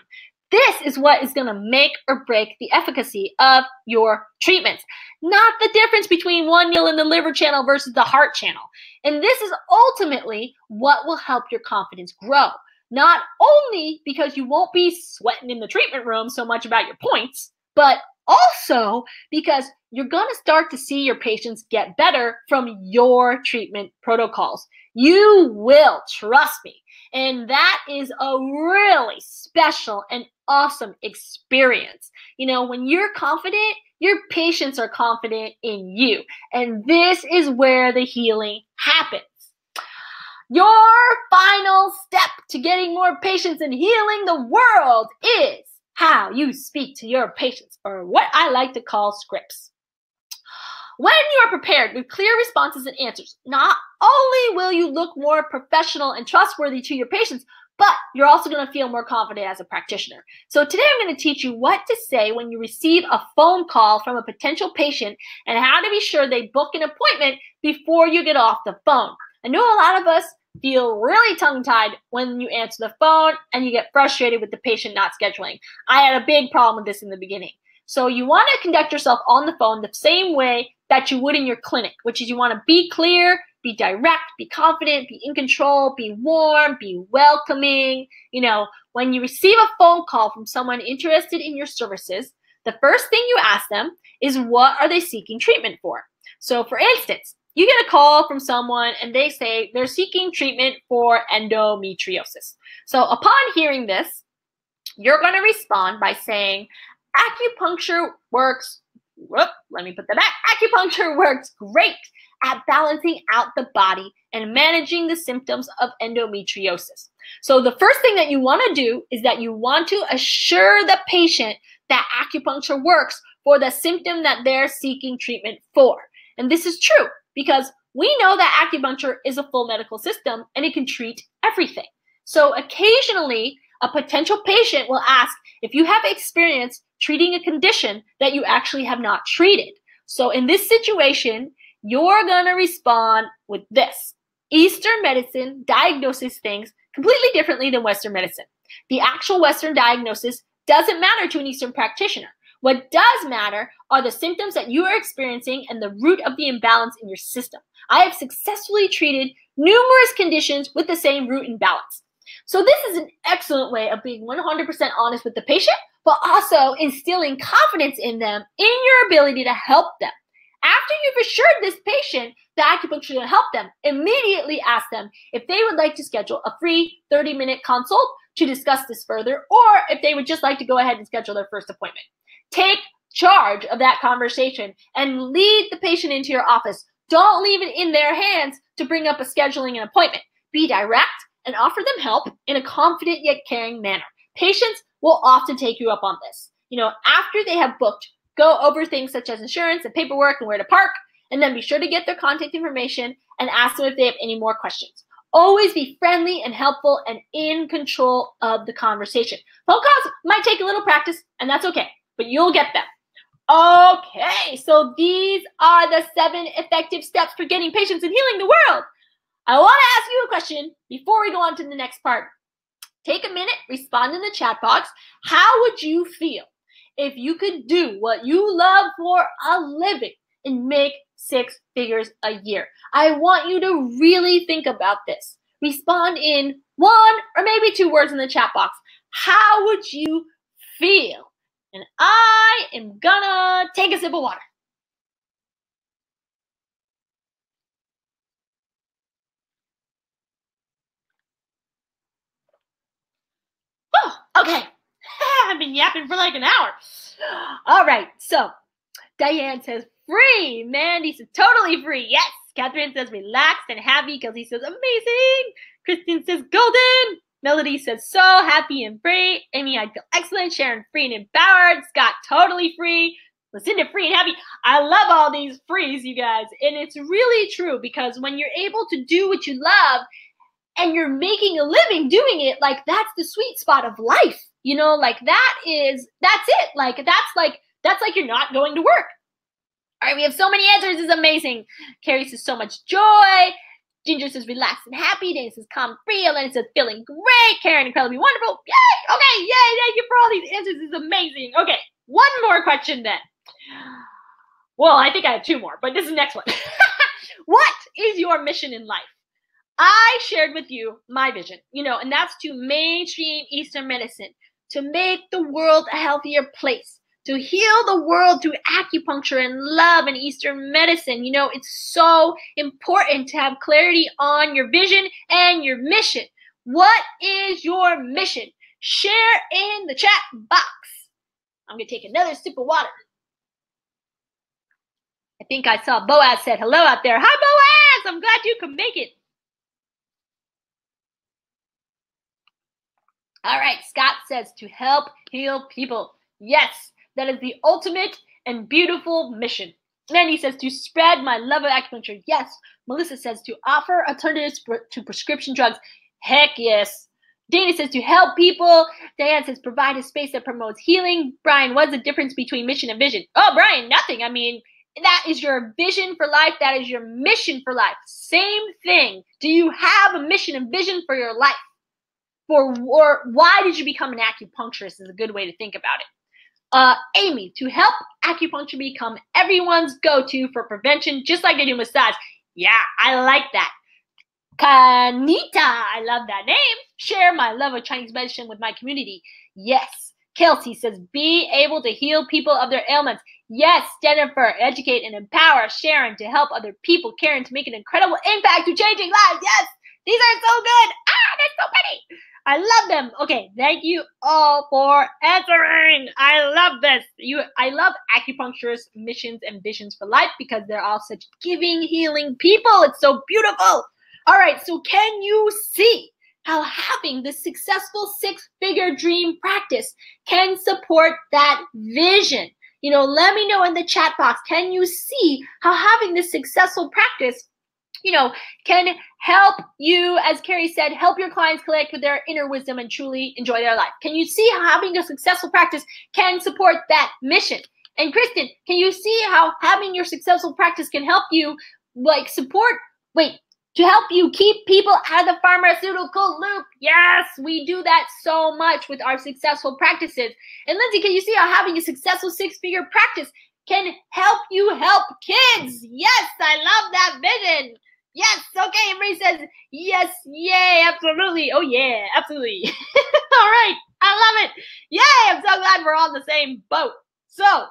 This is what is going to make or break the efficacy of your treatments, not the difference between one needle in the liver channel versus the heart channel. And this is ultimately what will help your confidence grow, not only because you won't be sweating in the treatment room so much about your points, but also because you're going to start to see your patients get better from your treatment protocols. You will, trust me. And that is a really special and awesome experience. When you're confident, your patients are confident in you. And this is where the healing happens. Your final step to getting more patients and healing the world is how you speak to your patients, or what I like to call scripts. When you are prepared with clear responses and answers, not only will you look more professional and trustworthy to your patients, but you're also going to feel more confident as a practitioner. So today I'm going to teach you what to say when you receive a phone call from a potential patient and how to be sure they book an appointment before you get off the phone. I know a lot of us feel really tongue-tied when you answer the phone and you get frustrated with the patient not scheduling. I had a big problem with this in the beginning. So you want to conduct yourself on the phone the same way that you would in your clinic, which is you want to be clear, be direct, be confident, be in control, be warm, be welcoming. When you receive a phone call from someone interested in your services, the first thing you ask them is, what are they seeking treatment for? So for instance, you get a call from someone and they say they're seeking treatment for endometriosis. So upon hearing this, you're going to respond by saying, acupuncture works great at balancing out the body and managing the symptoms of endometriosis. So the first thing that you want to do is that you want to assure the patient that acupuncture works for the symptom that they're seeking treatment for. And this is true because we know that acupuncture is a full medical system and it can treat everything. So occasionally, a potential patient will ask if you have experience treating a condition that you actually have not treated. So in this situation, you're going to respond with this. Eastern medicine diagnoses things completely differently than Western medicine. The actual Western diagnosis doesn't matter to an Eastern practitioner. What does matter are the symptoms that you are experiencing and the root of the imbalance in your system. I have successfully treated numerous conditions with the same root imbalance. So this is an excellent way of being 100% honest with the patient, but also instilling confidence in them, in your ability to help them. After you've assured this patient that acupuncture is going to help them, immediately ask them if they would like to schedule a free 30-minute consult to discuss this further, or if they would just like to go ahead and schedule their first appointment. Take charge of that conversation and lead the patient into your office. Don't leave it in their hands to bring up a scheduling an appointment. Be direct and offer them help in a confident yet caring manner. Patients will often take you up on this. After they have booked, go over things such as insurance and paperwork and where to park, and then be sure to get their contact information and ask them if they have any more questions. Always be friendly and helpful and in control of the conversation. Phone calls might take a little practice, and that's okay, but you'll get them. Okay, so these are the 7 effective steps for getting patients and healing the world. I want to ask you a question before we go on to the next part. Take a minute, respond in the chat box. How would you feel if you could do what you love for a living and make 6 figures a year? I want you to really think about this. Respond in 1 or maybe 2 words in the chat box. How would you feel? And I am gonna take a sip of water. Oh, okay. I've been yapping for like an hour. All right, so Diane says free. Mandy says totally free. Yes. Catherine says relaxed and happy. Kelsey says amazing. Kristen says golden. Melody says so happy and free. Amy, I feel excellent. Sharon, free and empowered. Scott, totally free. Lucinda, free and happy. I love all these frees, you guys. And it's really true because when you're able to do what you love and you're making a living doing it, like that's the sweet spot of life. You know, like that's it. Like that's like you're not going to work. All right, we have so many answers. It's amazing. Carrie says so much joy. Ginger says relaxed and happy. Dana says calm, free. Elena says feeling great. Karen, incredibly wonderful. Yay! Okay, yay! Thank you for all these answers. It's amazing. Okay, one more question then. Well, I think I have 2 more, but this is the next one. What is your mission in life? I shared with you my vision, and that's to mainstream Eastern medicine, to make the world a healthier place, to heal the world through acupuncture and love and Eastern medicine. It's so important to have clarity on your vision and your mission. What is your mission? Share in the chat box. I'm going to take another sip of water. I think I saw Boaz said hello out there. Hi, Boaz! I'm glad you could make it. All right, Scott says to help heal people. Yes, that is the ultimate and beautiful mission. Mandy says to spread my love of acupuncture. Yes. Melissa says to offer alternatives to prescription drugs. Heck yes. Dana says to help people. Diane says provide a space that promotes healing. Brian, what's the difference between mission and vision? Oh, Brian, nothing. I mean, that is your vision for life. That is your mission for life. Same thing. Do you have a mission and vision for your life? Or why did you become an acupuncturist is a good way to think about it. Amy, to help acupuncture become everyone's go-to for prevention, just like they do massage. Yeah, I like that. Kanita, I love that name. Share my love of Chinese medicine with my community. Yes. Kelsey says, be able to heal people of their ailments. Yes. Jennifer, educate and empower. Sharon, to help other people. Karen, to make an incredible impact to changing lives. Yes. These are so good. They're so pretty. I love them. Okay, thank you all for answering. I love this. I love acupuncturists' missions and visions for life because they're all such giving, healing people. It's so beautiful. All right, so can you see how having this successful 6-figure dream practice can support that vision? Let me know in the chat box. Can you see how having this successful practice can help you, as Carrie said, help your clients connect with their inner wisdom and truly enjoy their life? Can you see how having a successful practice can support that mission? And Kristen, can you see how having your successful practice can help you, to help you keep people out of the pharmaceutical loop? Yes, we do that so much with our successful practices. And Lindsay, can you see how having a successful 6-figure practice can help you help kids? Yes, I love that vision. Yes, okay, Marie says, yes, yay, absolutely. Oh, yeah, absolutely. All right, I love it. Yay, I'm so glad we're on the same boat. So,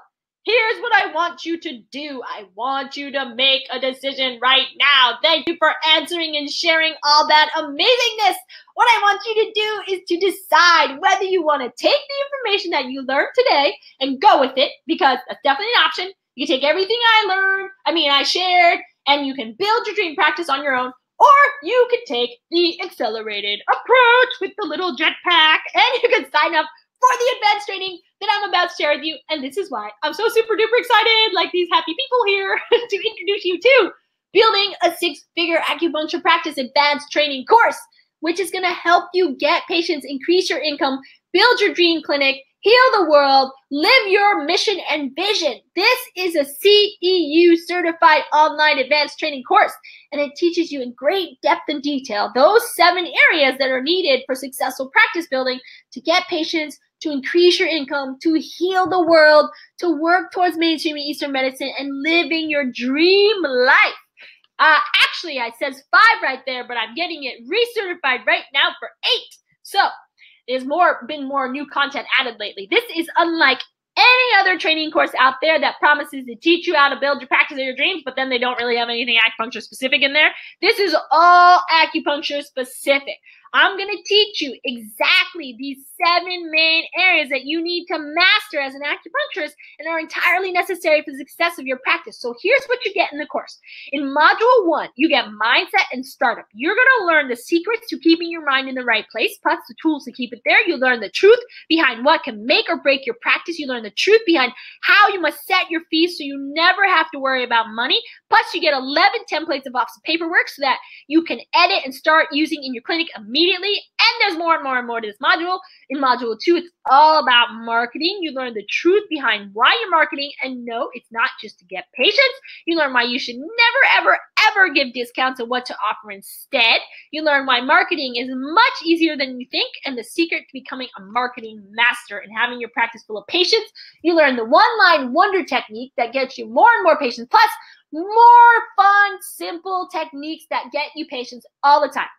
here's what I want you to do. I want you to make a decision right now. Thank you for answering and sharing all that amazingness. What I want you to do is to decide whether you want to take the information that you learned today and go with it, because that's definitely an option. You can take everything I shared, and you can build your dream practice on your own, or you could take the accelerated approach with the little jetpack, and you can sign up for the advanced training that I'm about to share with you. And this is why I'm so super duper excited, like these happy people here, to introduce you to, building a 6-figure acupuncture practice advanced training course, which is going to help you get patients, increase your income, build your dream clinic, heal the world, live your mission and vision. This is a CEU certified online advanced training course, and it teaches you in great depth and detail those 7 areas that are needed for successful practice building to get patients, to increase your income, to heal the world, to work towards mainstream Eastern medicine and living your dream life. Actually, I says 5 right there, but I'm getting it recertified right now for 8. So there's been more new content added lately. This is unlike any other training course out there that promises to teach you how to build your practice of your dreams, but then they don't really have anything acupuncture specific in there. This is all acupuncture specific. I'm going to teach you exactly these 7 main areas that you need to master as an acupuncturist and are entirely necessary for the success of your practice. So here's what you get in the course. In Module 1, you get mindset and startup. You're going to learn the secrets to keeping your mind in the right place, plus the tools to keep it there. You learn the truth behind what can make or break your practice. You learn the truth behind how you must set your fees so you never have to worry about money. Plus, you get 11 templates of office paperwork so that you can edit and start using in your clinic immediately. And there's more and more and more to this module. In Module 2, it's all about marketing. You learn the truth behind why you're marketing. And no, it's not just to get patients. You learn why you should never, ever, ever give discounts and what to offer instead. You learn why marketing is much easier than you think and the secret to becoming a marketing master and having your practice full of patients. You learn the one-line wonder technique that gets you more and more patients, plus more fun, simple techniques that get you patients all the time.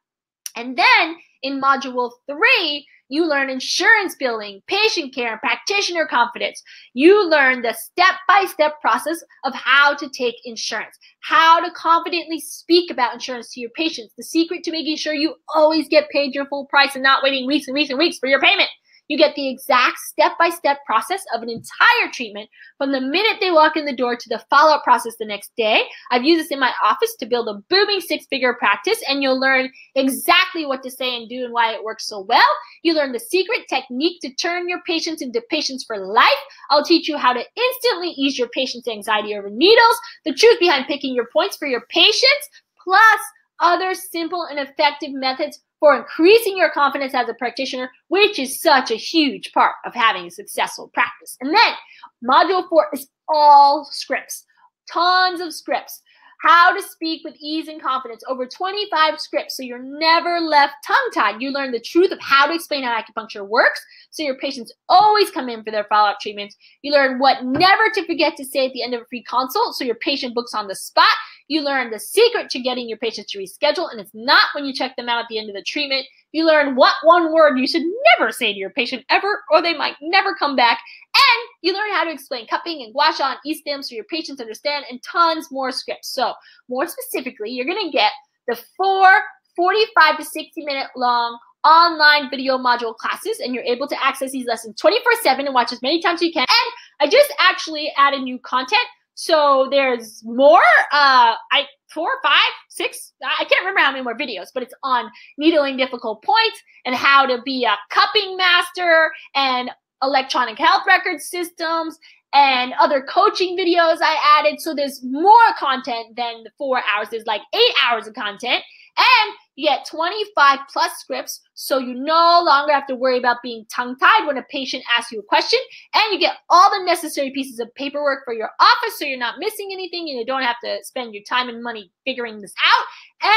And then in Module 3, you learn insurance billing, patient care, and practitioner confidence. You learn the step-by-step process of how to take insurance, how to confidently speak about insurance to your patients, the secret to making sure you always get paid your full price and not waiting weeks and weeks and weeks for your payment. You get the exact step-by-step process of an entire treatment from the minute they walk in the door to the follow-up process the next day. I've used this in my office to build a booming 6-figure practice, and you'll learn exactly what to say and do and why it works so well. You learn the secret technique to turn your patients into patients for life. I'll teach you how to instantly ease your patient's anxiety over needles, the truth behind picking your points for your patients, plus other simple and effective methods for increasing your confidence as a practitioner, which is such a huge part of having a successful practice. And then Module 4 is all scripts, tons of scripts. How to speak with ease and confidence, over 25 scripts, so you're never left tongue-tied. You learn the truth of how to explain how acupuncture works, so your patients always come in for their follow-up treatments. You learn what never to forget to say at the end of a free consult, so your patient books on the spot. You learn the secret to getting your patients to reschedule, and it's not when you check them out at the end of the treatment. You learn what one word you should never say to your patient ever, or they might never come back. And you learn how to explain cupping and gua sha and e-stim so your patients understand, and tons more scripts. So more specifically, you're going to get the 4 45 to 60 minute long online video module classes, and you're able to access these lessons 24/7 and watch as many times as you can. And I just actually added new content. So there's more, 4, 5, 6, I can't remember how many more videos, but it's on needling difficult points and how to be a cupping master and electronic health record systems and other coaching videos I added. So there's more content than the 4 hours. There's like 8 hours of content. And you get 25 plus scripts, so you no longer have to worry about being tongue-tied when a patient asks you a question. And you get all the necessary pieces of paperwork for your office, so you're not missing anything and you don't have to spend your time and money figuring this out.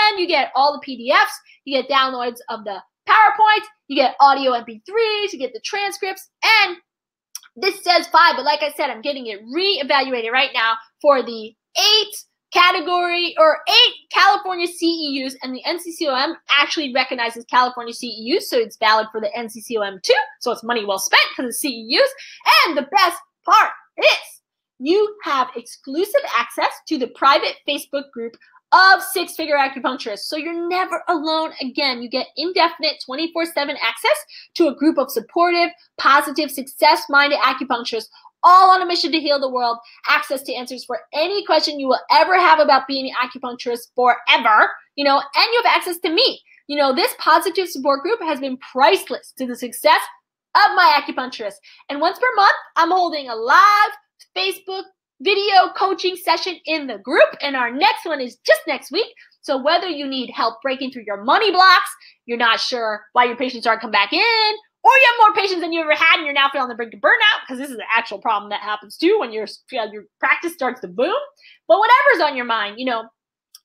And you get all the PDFs. You get downloads of the PowerPoints. You get audio MP3s. You get the transcripts. And this says 5, but like I said, I'm getting it re-evaluated right now for the 8 California CEUs, and the NCCOM actually recognizes California CEUs, so it's valid for the NCCOM too, so it's money well spent because it's CEUs. And the best part is you have exclusive access to the private Facebook group of 6-figure acupuncturists, so you're never alone again. You get indefinite 24/7 access to a group of supportive, positive, success-minded acupuncturists, all on a mission to heal the world, access to answers for any question you will ever have about being an acupuncturist forever, and you have access to me. This positive support group has been priceless to the success of my acupuncturist. And once per month, I'm holding a live Facebook video coaching session in the group, and our next one is just next week. So whether you need help breaking through your money blocks, you're not sure why your patients aren't come back in, or you have more patients than you ever had and you're now feeling on the brink of burnout, because this is an actual problem that happens too when your practice starts to boom. But whatever's on your mind,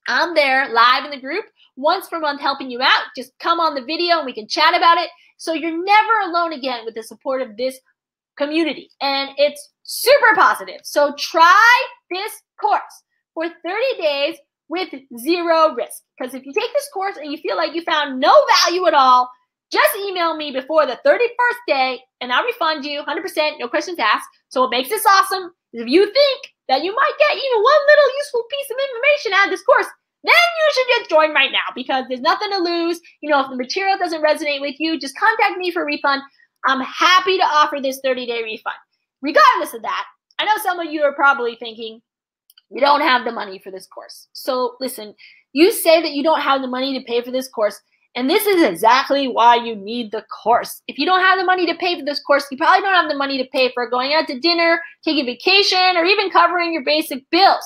I'm there live in the group once per month helping you out. Just come on the video and we can chat about it. So you're never alone again with the support of this community. And it's super positive. So try this course for 30 days with zero risk. Because if you take this course and you feel like you found no value at all, just email me before the 31st day and I'll refund you 100%, no questions asked. So what makes this awesome is if you think that you might get even one little useful piece of information out of this course, then you should just join right now, because there's nothing to lose. If the material doesn't resonate with you, just contact me for a refund. I'm happy to offer this 30-day refund. Regardless of that, I know some of you are probably thinking, you don't have the money for this course. So listen, you say that you don't have the money to pay for this course, and this is exactly why you need the course. If you don't have the money to pay for this course, you probably don't have the money to pay for going out to dinner, taking vacation, or even covering your basic bills.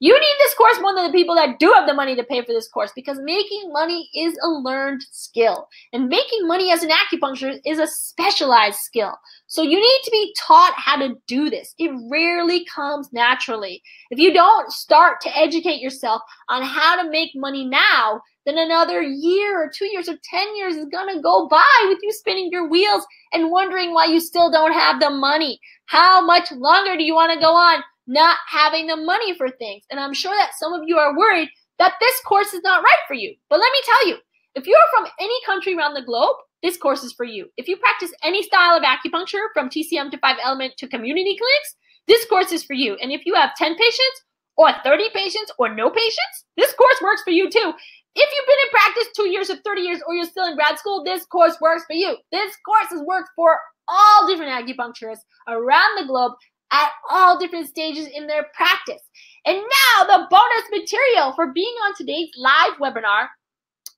You need this course more than the people that do have the money to pay for this course, because making money is a learned skill. And making money as an acupuncturist is a specialized skill. So you need to be taught how to do this. It rarely comes naturally. If you don't start to educate yourself on how to make money now, then another year or 2 years or 10 years is going to go by with you spinning your wheels and wondering why you still don't have the money. How much longer do you want to go on not having the money for things? And I'm sure that some of you are worried that this course is not right for you. But let me tell you, if you're from any country around the globe, this course is for you. If you practice any style of acupuncture, from TCM to 5-element to community clinics, this course is for you. And if you have 10 patients or 30 patients or no patients, this course works for you too. If you've been in practice 2 years or 30 years, or you're still in grad school, this course works for you. This course has worked for all different acupuncturists around the globe at all different stages in their practice. And now the bonus material for being on today's live webinar.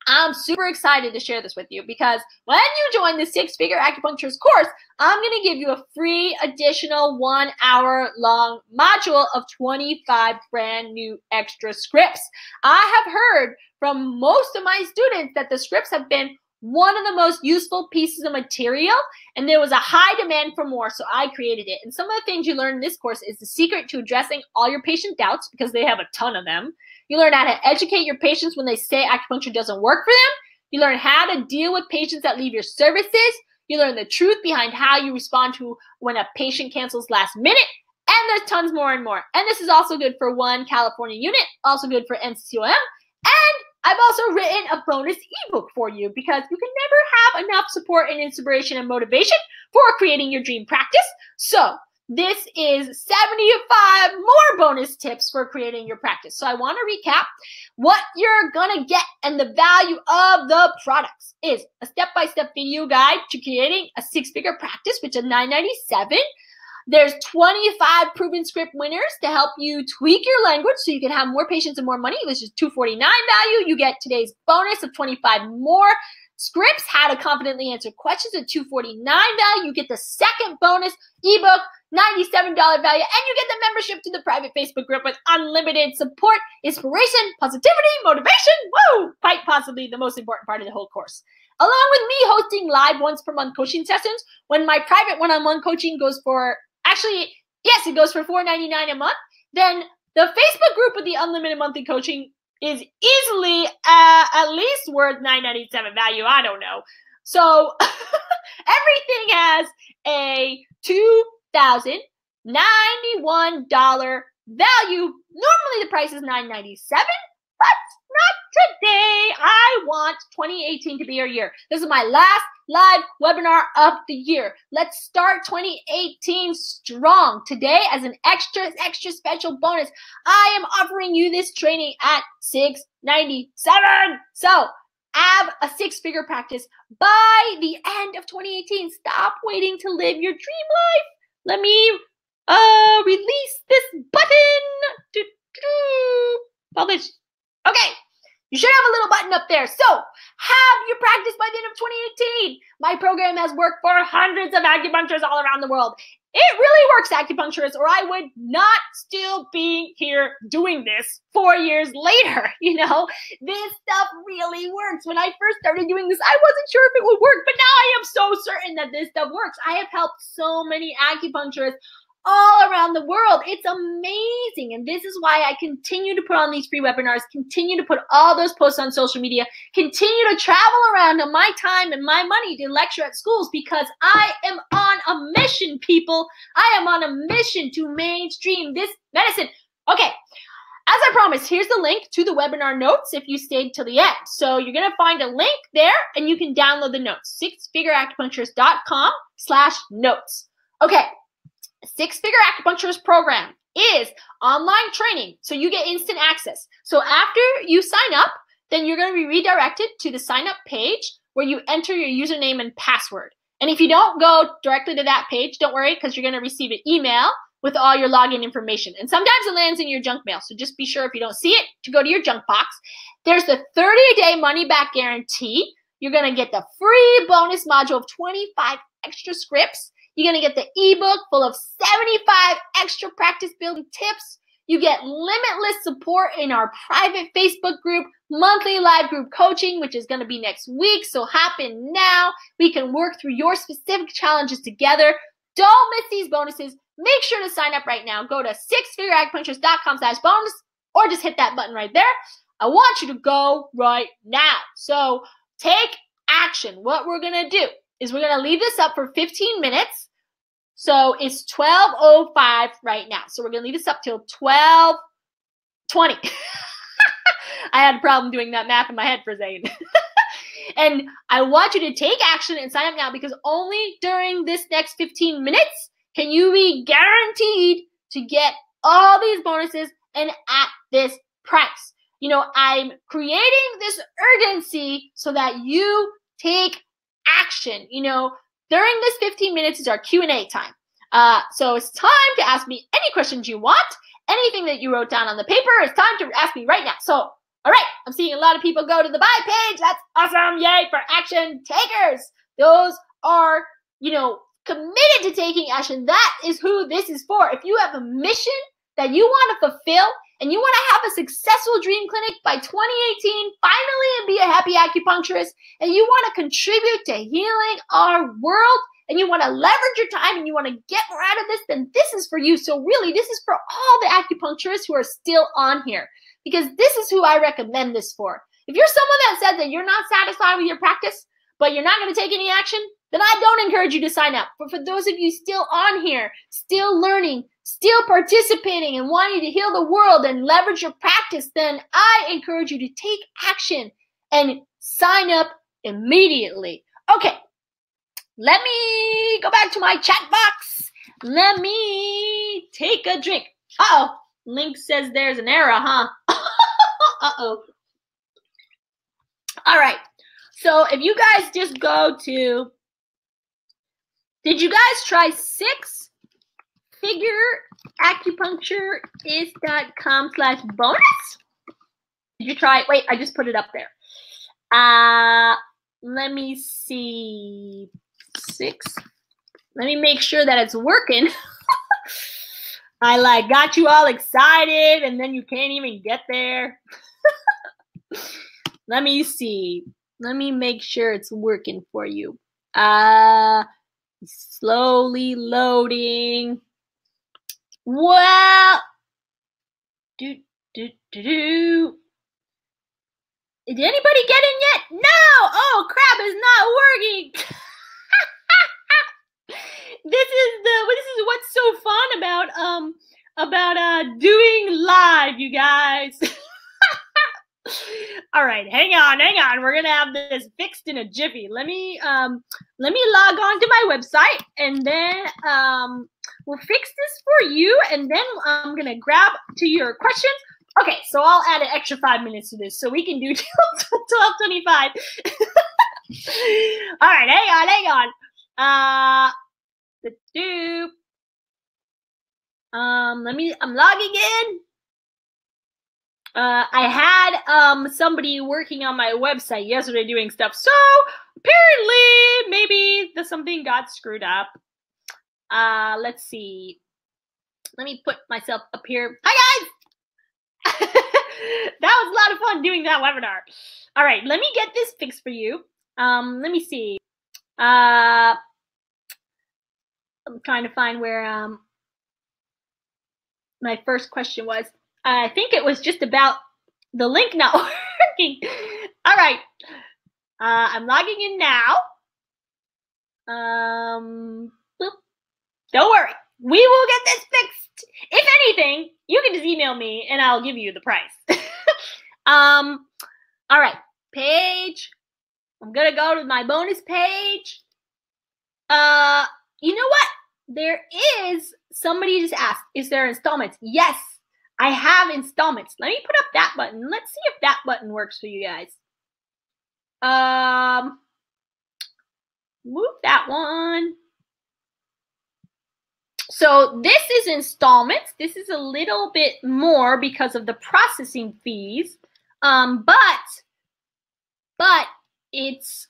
I'm super excited to share this with you, because when you join the 6-Figure Acupuncturist course, I'm going to give you a free additional 1-hour-long module of 25 brand new extra scripts. I have heard from most of my students that the scripts have been one of the most useful pieces of material, and there was a high demand for more, so I created it. And some of the things you learn in this course is the secret to addressing all your patient doubts, because they have a ton of them. You learn how to educate your patients when they say acupuncture doesn't work for them. You learn how to deal with patients that leave your services. You learn the truth behind how you respond to when a patient cancels last minute. And there's tons more and more. And this is also good for One California unit, also good for NCCOM. And I've also written a bonus ebook for you, because you can never have enough support and inspiration and motivation for creating your dream practice. So this is 75 more bonus tips for creating your practice. So I want to recap what you're going to get, and the value of the products is a step-by-step video guide to creating a 6-figure practice, which is $997. There's 25 proven script winners to help you tweak your language so you can have more patients and more money, which is $249 value. You get today's bonus of 25 more scripts, how to confidently answer questions at $249 value. You get the second bonus ebook, $97 value, and you get the membership to the private Facebook group with unlimited support, inspiration, positivity, motivation. Woo! Quite possibly the most important part of the whole course. Along with me hosting live once per month coaching sessions, when my private one-on-one coaching goes for, it goes for $499 a month, then the Facebook group with the unlimited monthly coaching is easily at least worth $997 value. I don't know. So everything has a $2,091 value. Normally the price is $997, but not today. I want 2018 to be your year. This is my last live webinar of the year. Let's start 2018 strong. Today, as an extra special bonus, I am offering you this training at $697. So have a 6-figure practice by the end of 2018. Stop waiting to live your dream life. Let me release this button. Publish. Okay. You should have a little button up there. So, have your practice by the end of 2018. My program has worked for hundreds of acupuncturists all around the world. It really works, acupuncturists, or I would not still be here doing this 4 years later. You know, this stuff really works. When I first started doing this, I wasn't sure if it would work, but now I am so certain that this stuff works. I have helped so many acupuncturists all around the world. It's amazing. And this is why I continue to put on these free webinars, continue to put all those posts on social media, continue to travel around on my time and my money to lecture at schools, because I am on a mission, people. I am on a mission to mainstream this medicine. Okay. As I promised, here's the link to the webinar notes if you stayed till the end. So you're going to find a link there and you can download the notes. sixfigureacupuncturist.com/notes. Okay. Six Figure Acupuncturist program is online training, so you get instant access. So after you sign up, then you're going to be redirected to the sign up page where you enter your username and password. And if you don't go directly to that page, don't worry, because you're going to receive an email with all your login information. And sometimes it lands in your junk mail, so just be sure if you don't see it to go to your junk box. There's the 30-day money-back guarantee. You're going to get the free bonus module of 25 extra scripts. You're going to get the ebook full of 75 extra practice building tips. You get limitless support in our private Facebook group, monthly live group coaching, which is going to be next week. So hop in now. We can work through your specific challenges together. Don't miss these bonuses. Make sure to sign up right now. Go to sixfigureacupuncturist.com/bonus or just hit that button right there. I want you to go right now. So take action. What we're going to do is we're going to leave this up for 15 minutes. So it's 12:05 right now. So we're going to leave this up till 12:20. I had a problem doing that math in my head for a second. And I want you to take action and sign up now, because only during this next 15 minutes can you be guaranteed to get all these bonuses and at this price. You know, I'm creating this urgency so that you take action. You know, during this 15 minutes is our Q&A time. So it's time to ask me any questions you want. Anything that you wrote down on the paper, it's time to ask me right now. So, all right, I'm seeing a lot of people go to the buy page. That's awesome. Yay for action takers. Those are, you know, committed to taking action. That is who this is for. If you have a mission that you want to fulfill and you want to have a successful dream clinic by 2018, finally, and be a happy acupuncturist, and you want to contribute to healing our world, and you want to leverage your time and you want to get more out of this, then this is for you. So really, this is for all the acupuncturists who are still on here, because this is who I recommend this for. If you're someone that said that you're not satisfied with your practice, but you're not going to take any action, then I don't encourage you to sign up. But for those of you still on here, still learning, still participating, and wanting to heal the world and leverage your practice, then I encourage you to take action and sign up immediately. Okay, let me go back to my chat box. Let me take a drink. Uh-oh, Link says there's an error, huh? Uh-oh. All right, so if you guys just go to, did you guys try sixfigureacupuncturist.com/bonus? Did you try it? Wait, I just put it up there. Let me see. Let me make sure that it's working. I got you all excited and then you can't even get there. Let me see. Let me make sure it's working for you. Slowly loading. Well, did anybody get in yet? No! Oh, crap, it's not working. This is what's so fun about doing live, you guys. All right, hang on. We're gonna have this fixed in a jiffy. Let me log on to my website, and then we'll fix this for you, and then I'm gonna grab to your questions. Okay, so I'll add an extra 5 minutes to this, so we can do 12:25. All right, hang on. I'm logging in. I had somebody working on my website yesterday doing stuff, so apparently maybe something got screwed up. Let's see. Let me put myself up here. Hi, guys! That was a lot of fun doing that webinar. All right, let me get this fixed for you. Let me see. I'm trying to find where my first question was. I think it was just about the link not working. All right, I'm logging in now. Boop. Don't worry, we will get this fixed. If anything, you can just email me and I'll give you the price. All right, page. I'm gonna go to my bonus page. You know what? There is, somebody just asked, is there installments? Yes, I have installments. Let me put up that button. Let's see if that button works for you guys. Move that one. So this is installments. This is a little bit more because of the processing fees, but it's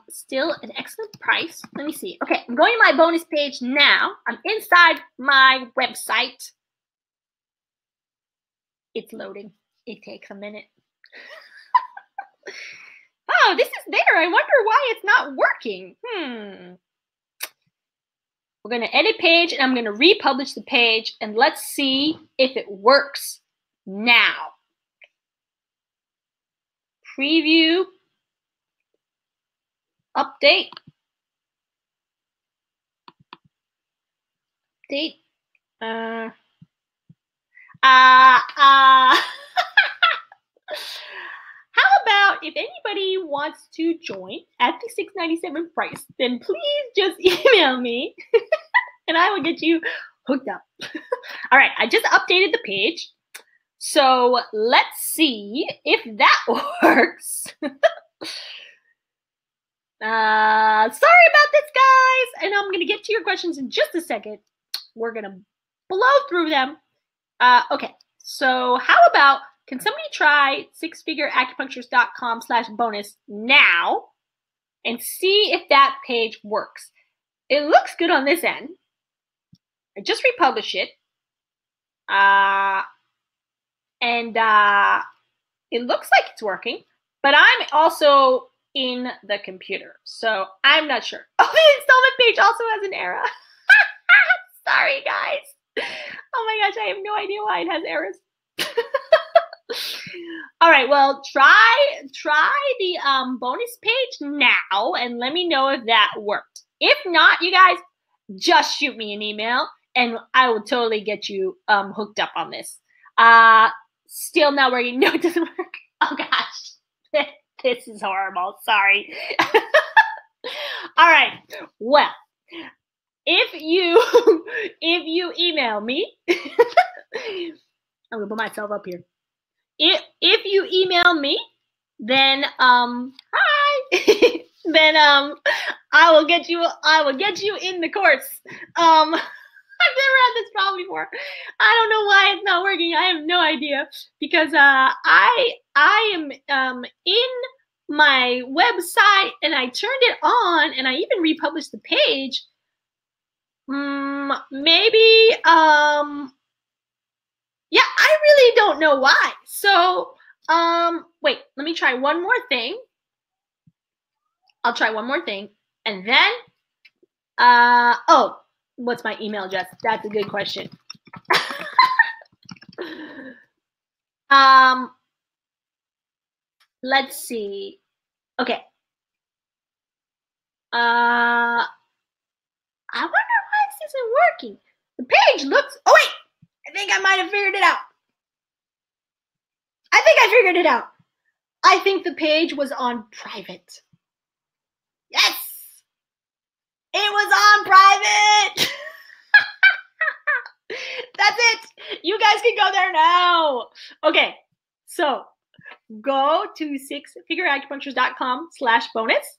still an excellent price. Let me see. Okay, I'm going to my bonus page now. I'm inside my website. It's loading. It takes a minute. Oh, this is there. I wonder why it's not working. We're going to edit page, and I'm going to republish the page, and let's see if it works now. Preview. Update. Update. How about if anybody wants to join at the $6.97 price, then please just email me and I will get you hooked up. All right, I just updated the page. So let's see if that works. Sorry about this, guys. And I'm going to get to your questions in just a second. We're going to blow through them. Okay, so how about, can somebody try sixfigureacupuncturist.com/bonus now and see if that page works? It looks good on this end. I just republished it. And it looks like it's working, but I'm also in the computer, so I'm not sure. Oh, the installment page also has an error. Sorry, guys. Oh my gosh, I have no idea why it has errors. All right, well, try the bonus page now and let me know if that worked. If not, you guys, just shoot me an email and I will totally get you hooked up on this. Still not working. No, it doesn't work. Oh gosh, this is horrible. Sorry. All right. Well, if you email me, I'm gonna put myself up here. If you email me, then hi. Then I will get you in the course. I've never had this problem before. I don't know why it's not working. I have no idea because I am in my website and I turned it on and I even republished the page. Maybe yeah, I really don't know why. So wait, let me try one more thing. I'll try one more thing and then oh, what's my email address? That's a good question. Let's see. Okay. I wonder why this isn't working. The page looks, oh wait, I think I might have figured it out. I think I figured it out. I think the page was on private. Yes. It was on private. That's it. You guys can go there now. Okay, so go to sixfigureacupuncturist.com/bonus.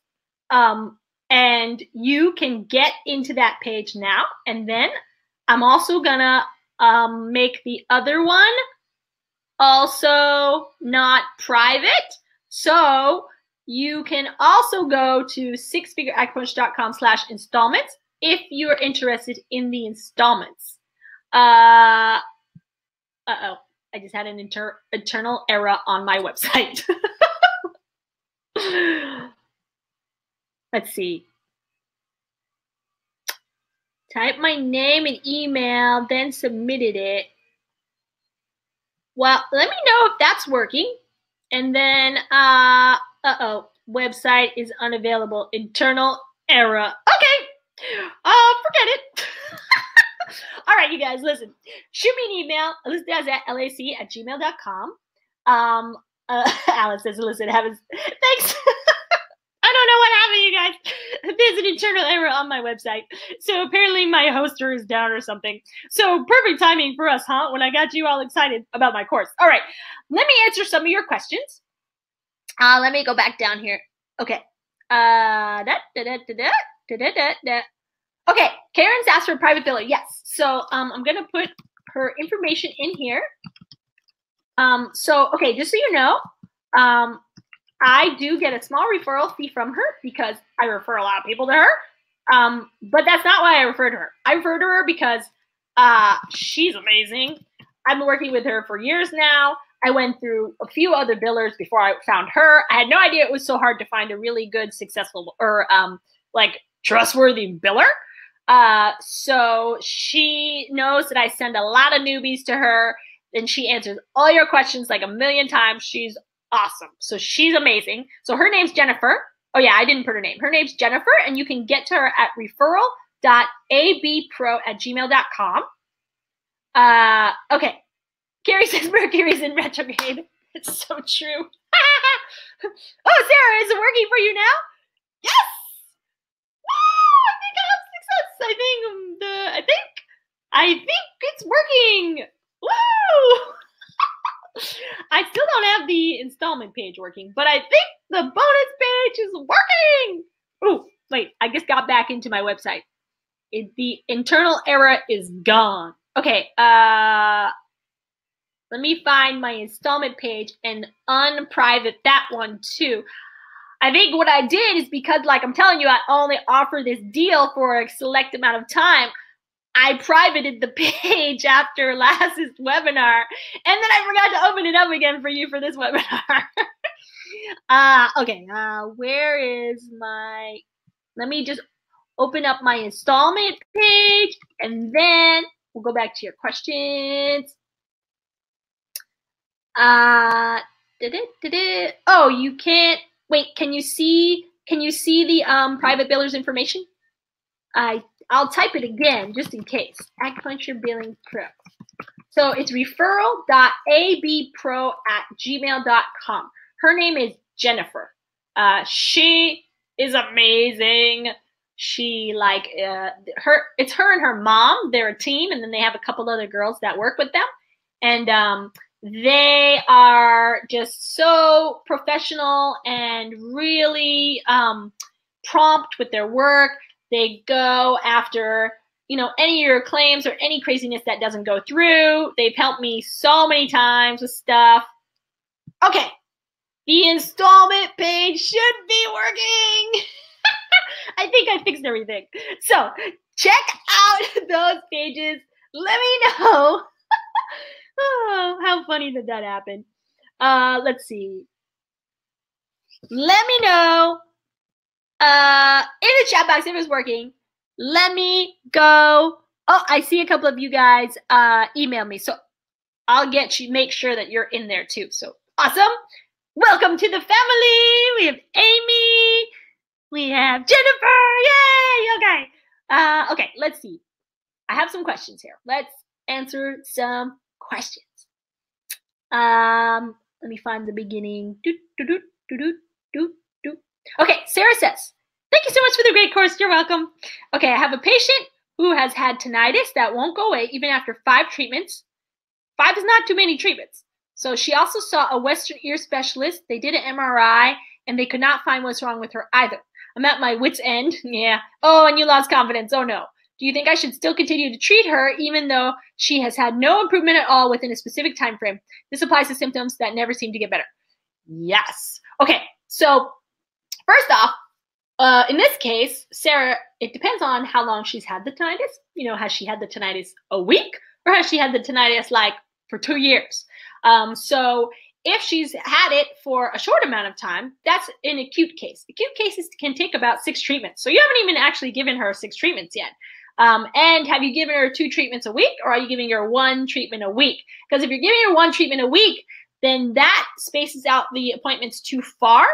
And you can get into that page now. And then I'm also gonna make the other one also not private. So you can also go to sixfigureacupuncture.com/installments. if you're interested in the installments. Uh-oh. I just had an internal error on my website. Let's see. Type my name and email, then submitted it. Well, let me know if that's working. And then, website is unavailable. Internal error. Okay. Forget it. All right, you guys, listen. Shoot me an email, Alyssa Dazet, lac@gmail.com. Alice says, listen, thanks. I don't know what happened, you guys. There's an internal error on my website. So apparently my hoster is down or something. So perfect timing for us, huh? When I got you all excited about my course. All right, let me answer some of your questions. Let me go back down here. Okay. Okay, Karen's asked for a private biller. Yes. So I'm going to put her information in here. Okay, just so you know, I do get a small referral fee from her because I refer a lot of people to her. But that's not why I referred to her. I referred to her because she's amazing. I've been working with her for years now. I went through a few other billers before I found her. I had no idea it was so hard to find a really good, successful, or like trustworthy biller. So she knows that I send a lot of newbies to her, and she answers all your questions like a million times. She's awesome. So she's amazing. So her name's Jennifer. Oh yeah, I didn't put her name. Her name's Jennifer, and you can get to her at referral.abpro@gmail.com. Okay. Carrie says Mercury's in retrograde. It's so true. Oh, Sarah, is it working for you now? Yes! Woo! I think I have success. I think it's working. Woo! I still don't have the installment page working, but I think the bonus page is working. Oh, wait, I just got back into my website. The internal error is gone. Okay, let me find my installment page and unprivate that one too. I think what I did is because, like I'm telling you, I only offer this deal for a select amount of time. I privated the page after last webinar, and then I forgot to open it up again for you for this webinar. Okay, where is my, let me just open up my installment page, and then we'll go back to your questions. Oh, you can't, wait, can you see the private biller's information? I'll type it again just in case. Acupuncture Billing Pro. So it's referral.abpro@gmail.com. Her name is Jennifer. She is amazing. She it's her and her mom. They're a team, and then they have a couple other girls that work with them. And they are just so professional and really prompt with their work. They go after, any of your claims or any craziness that doesn't go through. They've helped me so many times with stuff. Okay, the installment page should be working. I think I fixed everything. So check out those pages. Let me know. Oh, how funny that happened. Let's see. Let me know in the chat box if it's working. Let me go. Oh, I see a couple of you guys email me. So I'll make sure that you're in there too. So awesome. Welcome to the family. We have Amy. We have Jennifer. Yay. Okay. Okay, let's see. I have some questions here. Let's answer some questions. Let me find the beginning. Okay, Sarah says, thank you so much for the great course. You're welcome. Okay, I have a patient who has had tinnitus that won't go away even after 5 treatments. 5 is not too many treatments. So she also saw a Western ear specialist. They did an MRI, and they could not find what's wrong with her either. I'm at my wit's end. Yeah. Oh, and you lost confidence. Oh, no. Do you think I should still continue to treat her even though she has had no improvement at all within a specific time frame? This applies to symptoms that never seem to get better. Yes. Okay, so first off, In this case, Sarah, it depends on how long she's had the tinnitus. Has she had the tinnitus a week, or has she had the tinnitus like for 2 years? So if she's had it for a short amount of time, that's an acute case. Acute cases can take about 6 treatments. So you haven't even actually given her 6 treatments yet. And have you given her 2 treatments a week, or are you giving her 1 treatment a week? Because if you're giving her 1 treatment a week, then that spaces out the appointments too far.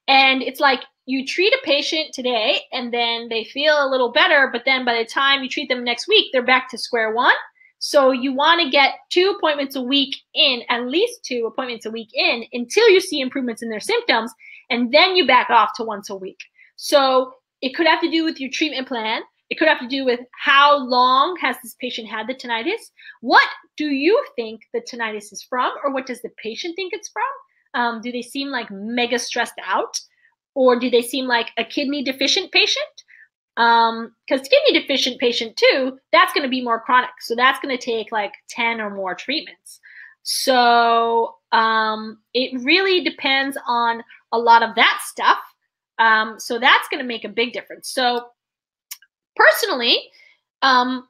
And it's like you treat a patient today and then they feel a little better, but then by the time you treat them next week, they're back to square one. So you want to get 2 appointments a week in, at least 2 appointments a week in, until you see improvements in their symptoms, and then you back off to once a week. So it could have to do with your treatment plan. It could have to do with how long has this patient had the tinnitus? What do you think the tinnitus is from, or what does the patient think it's from? Do they seem like mega stressed out, or do they seem like a kidney deficient patient? Because kidney deficient patient too, that's going to be more chronic. So that's going to take like 10 or more treatments. So it really depends on a lot of that stuff. So that's going to make a big difference. So personally, I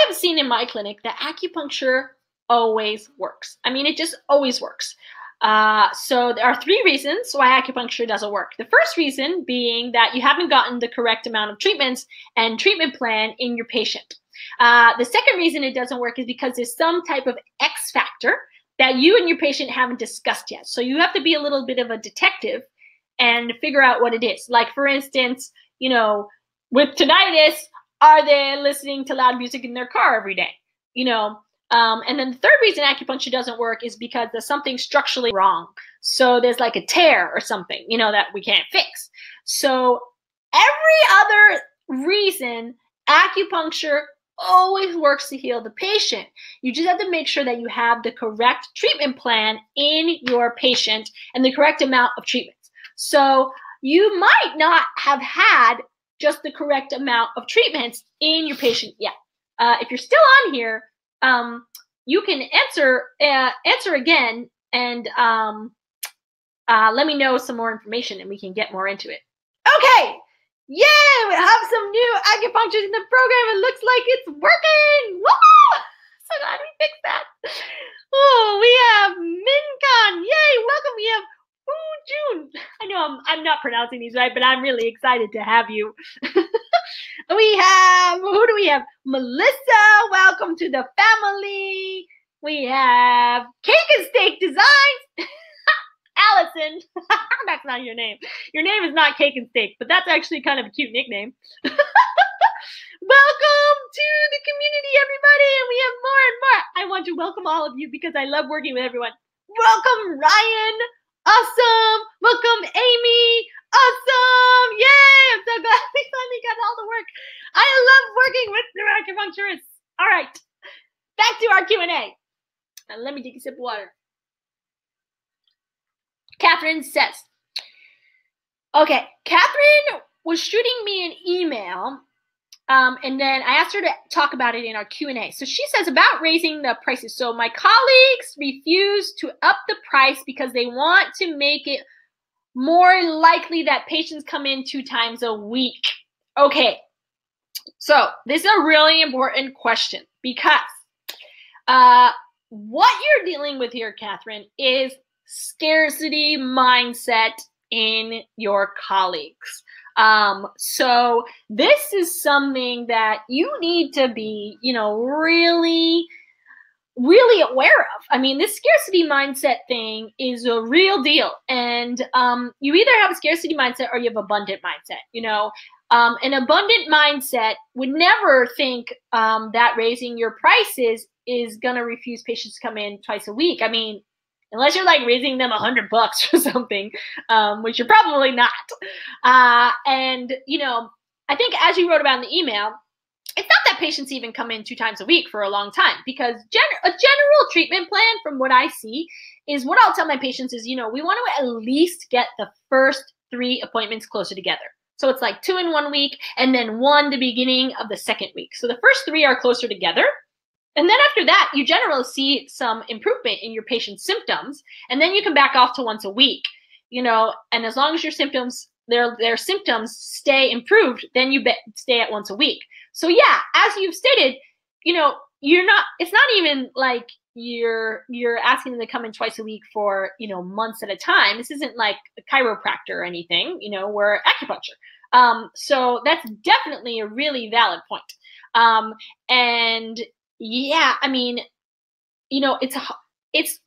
have seen in my clinic that acupuncture always works. I mean, it just always works. So there are 3 reasons why acupuncture doesn't work. The first reason being that you haven't gotten the correct amount of treatments and treatment plan in your patient. The second reason it doesn't work is because there's some type of X factor that you and your patient haven't discussed yet. So you have to be a little bit of a detective and figure out what it is. Like, for instance, with tinnitus, are they listening to loud music in their car every day? And then the third reason acupuncture doesn't work is because there's something structurally wrong. So there's like a tear or something, that we can't fix. So every other reason, acupuncture always works to heal the patient. You just have to make sure that you have the correct treatment plan in your patient and the correct amount of treatments. So you might not have had just the correct amount of treatments in your patient yet. If you're still on here, you can answer again and let me know some more information and we can get more into it. Okay, yay! We have some new acupuncturists in the program. It looks like it's working. Woo! So glad we fixed that. Oh, we have Minkan. Yay! Welcome. We have June. I know I'm not pronouncing these right, but I'm really excited to have you. We have, who do we have? Melissa, welcome to the family. We have Cake and Steak Designs. Allison, that's not your name. Your name is not Cake and Steak, but that's actually kind of a cute nickname. Welcome to the community, everybody, and we have more and more. I want to welcome all of you because I love working with everyone. Welcome, Ryan. Awesome. Welcome, Amy. Awesome. Yay. I'm so glad we finally got all the work. I love working with new acupuncturists. All right. Back to our Q&A. And let me take a sip of water. Catherine says, okay, Catherine was shooting me an email, and then I asked her to talk about it in our Q&A. So she says about raising the prices. So my colleagues refuse to up the price because they want to make it more likely that patients come in 2 times a week. Okay, so this is a really important question because what you're dealing with here, Catherine, is scarcity mindset in your colleagues. So this is something that you need to be, really aware of. I mean, this scarcity mindset thing is a real deal. And you either have a scarcity mindset or you have abundant mindset. An abundant mindset would never think that raising your prices is going to refuse patients to come in twice a week. I mean, unless you're like raising them $100 or something, which you're probably not. And I think as you wrote about in the email, it's not that patients even come in 2 times a week for a long time, because a general treatment plan from what I see is what I'll tell my patients is, we want to at least get the first 3 appointments closer together. So it's like 2 in 1 week and then 1 the beginning of the second week. So the first 3 are closer together. And then after that, you generally see some improvement in your patient's symptoms, and then you can back off to once a week, and as long as your symptoms their symptoms stay improved, then you stay at once a week. So yeah, as you've stated, you know, it's not even like you're asking them to come in twice a week for, you know, months at a time. This isn't like a chiropractor or anything, you know, we're acupuncture. So that's definitely a really valid point. And yeah, I mean, you know, it's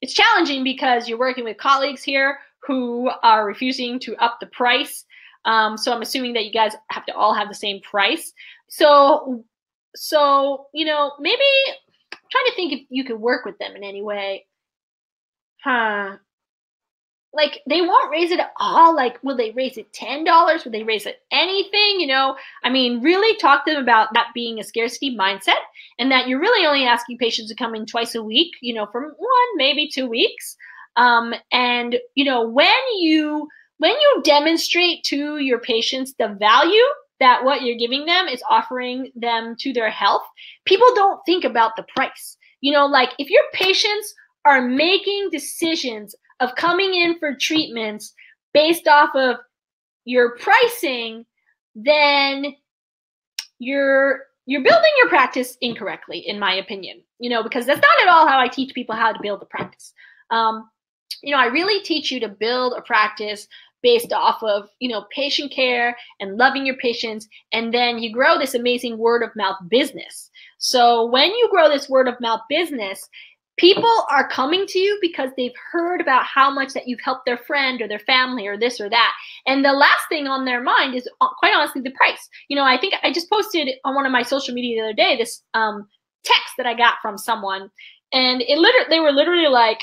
challenging because you're working with colleagues here who are refusing to up the price. So I'm assuming that you guys have to all have the same price. So, you know, maybe I'm trying to think if you could work with them in any way. Like, they won't raise it at all. Like, will they raise it $10? Will they raise it anything? You know, I mean, really talk to them about that being a scarcity mindset, and that you're really only asking patients to come in twice a week, you know, for 1, maybe 2 weeks. And, you know, when you demonstrate to your patients the value that what you're giving them is offering them to their health, people don't think about the price. You know, like, if your patients are making decisions of coming in for treatments based off of your pricing, then you're building your practice incorrectly, in my opinion. You know, because that's not at all how I teach people how to build a practice. You know, I really teach you to build a practice based off of, you know, patient care and loving your patients, and then you grow this amazing word of mouth business. So when you grow this word of mouth business, people are coming to you because they've heard about how much that you've helped their friend or their family or this or that. And the last thing on their mind is, quite honestly, the price. You know, I think I just posted on one of my social media the other day this text that I got from someone, and they were literally like,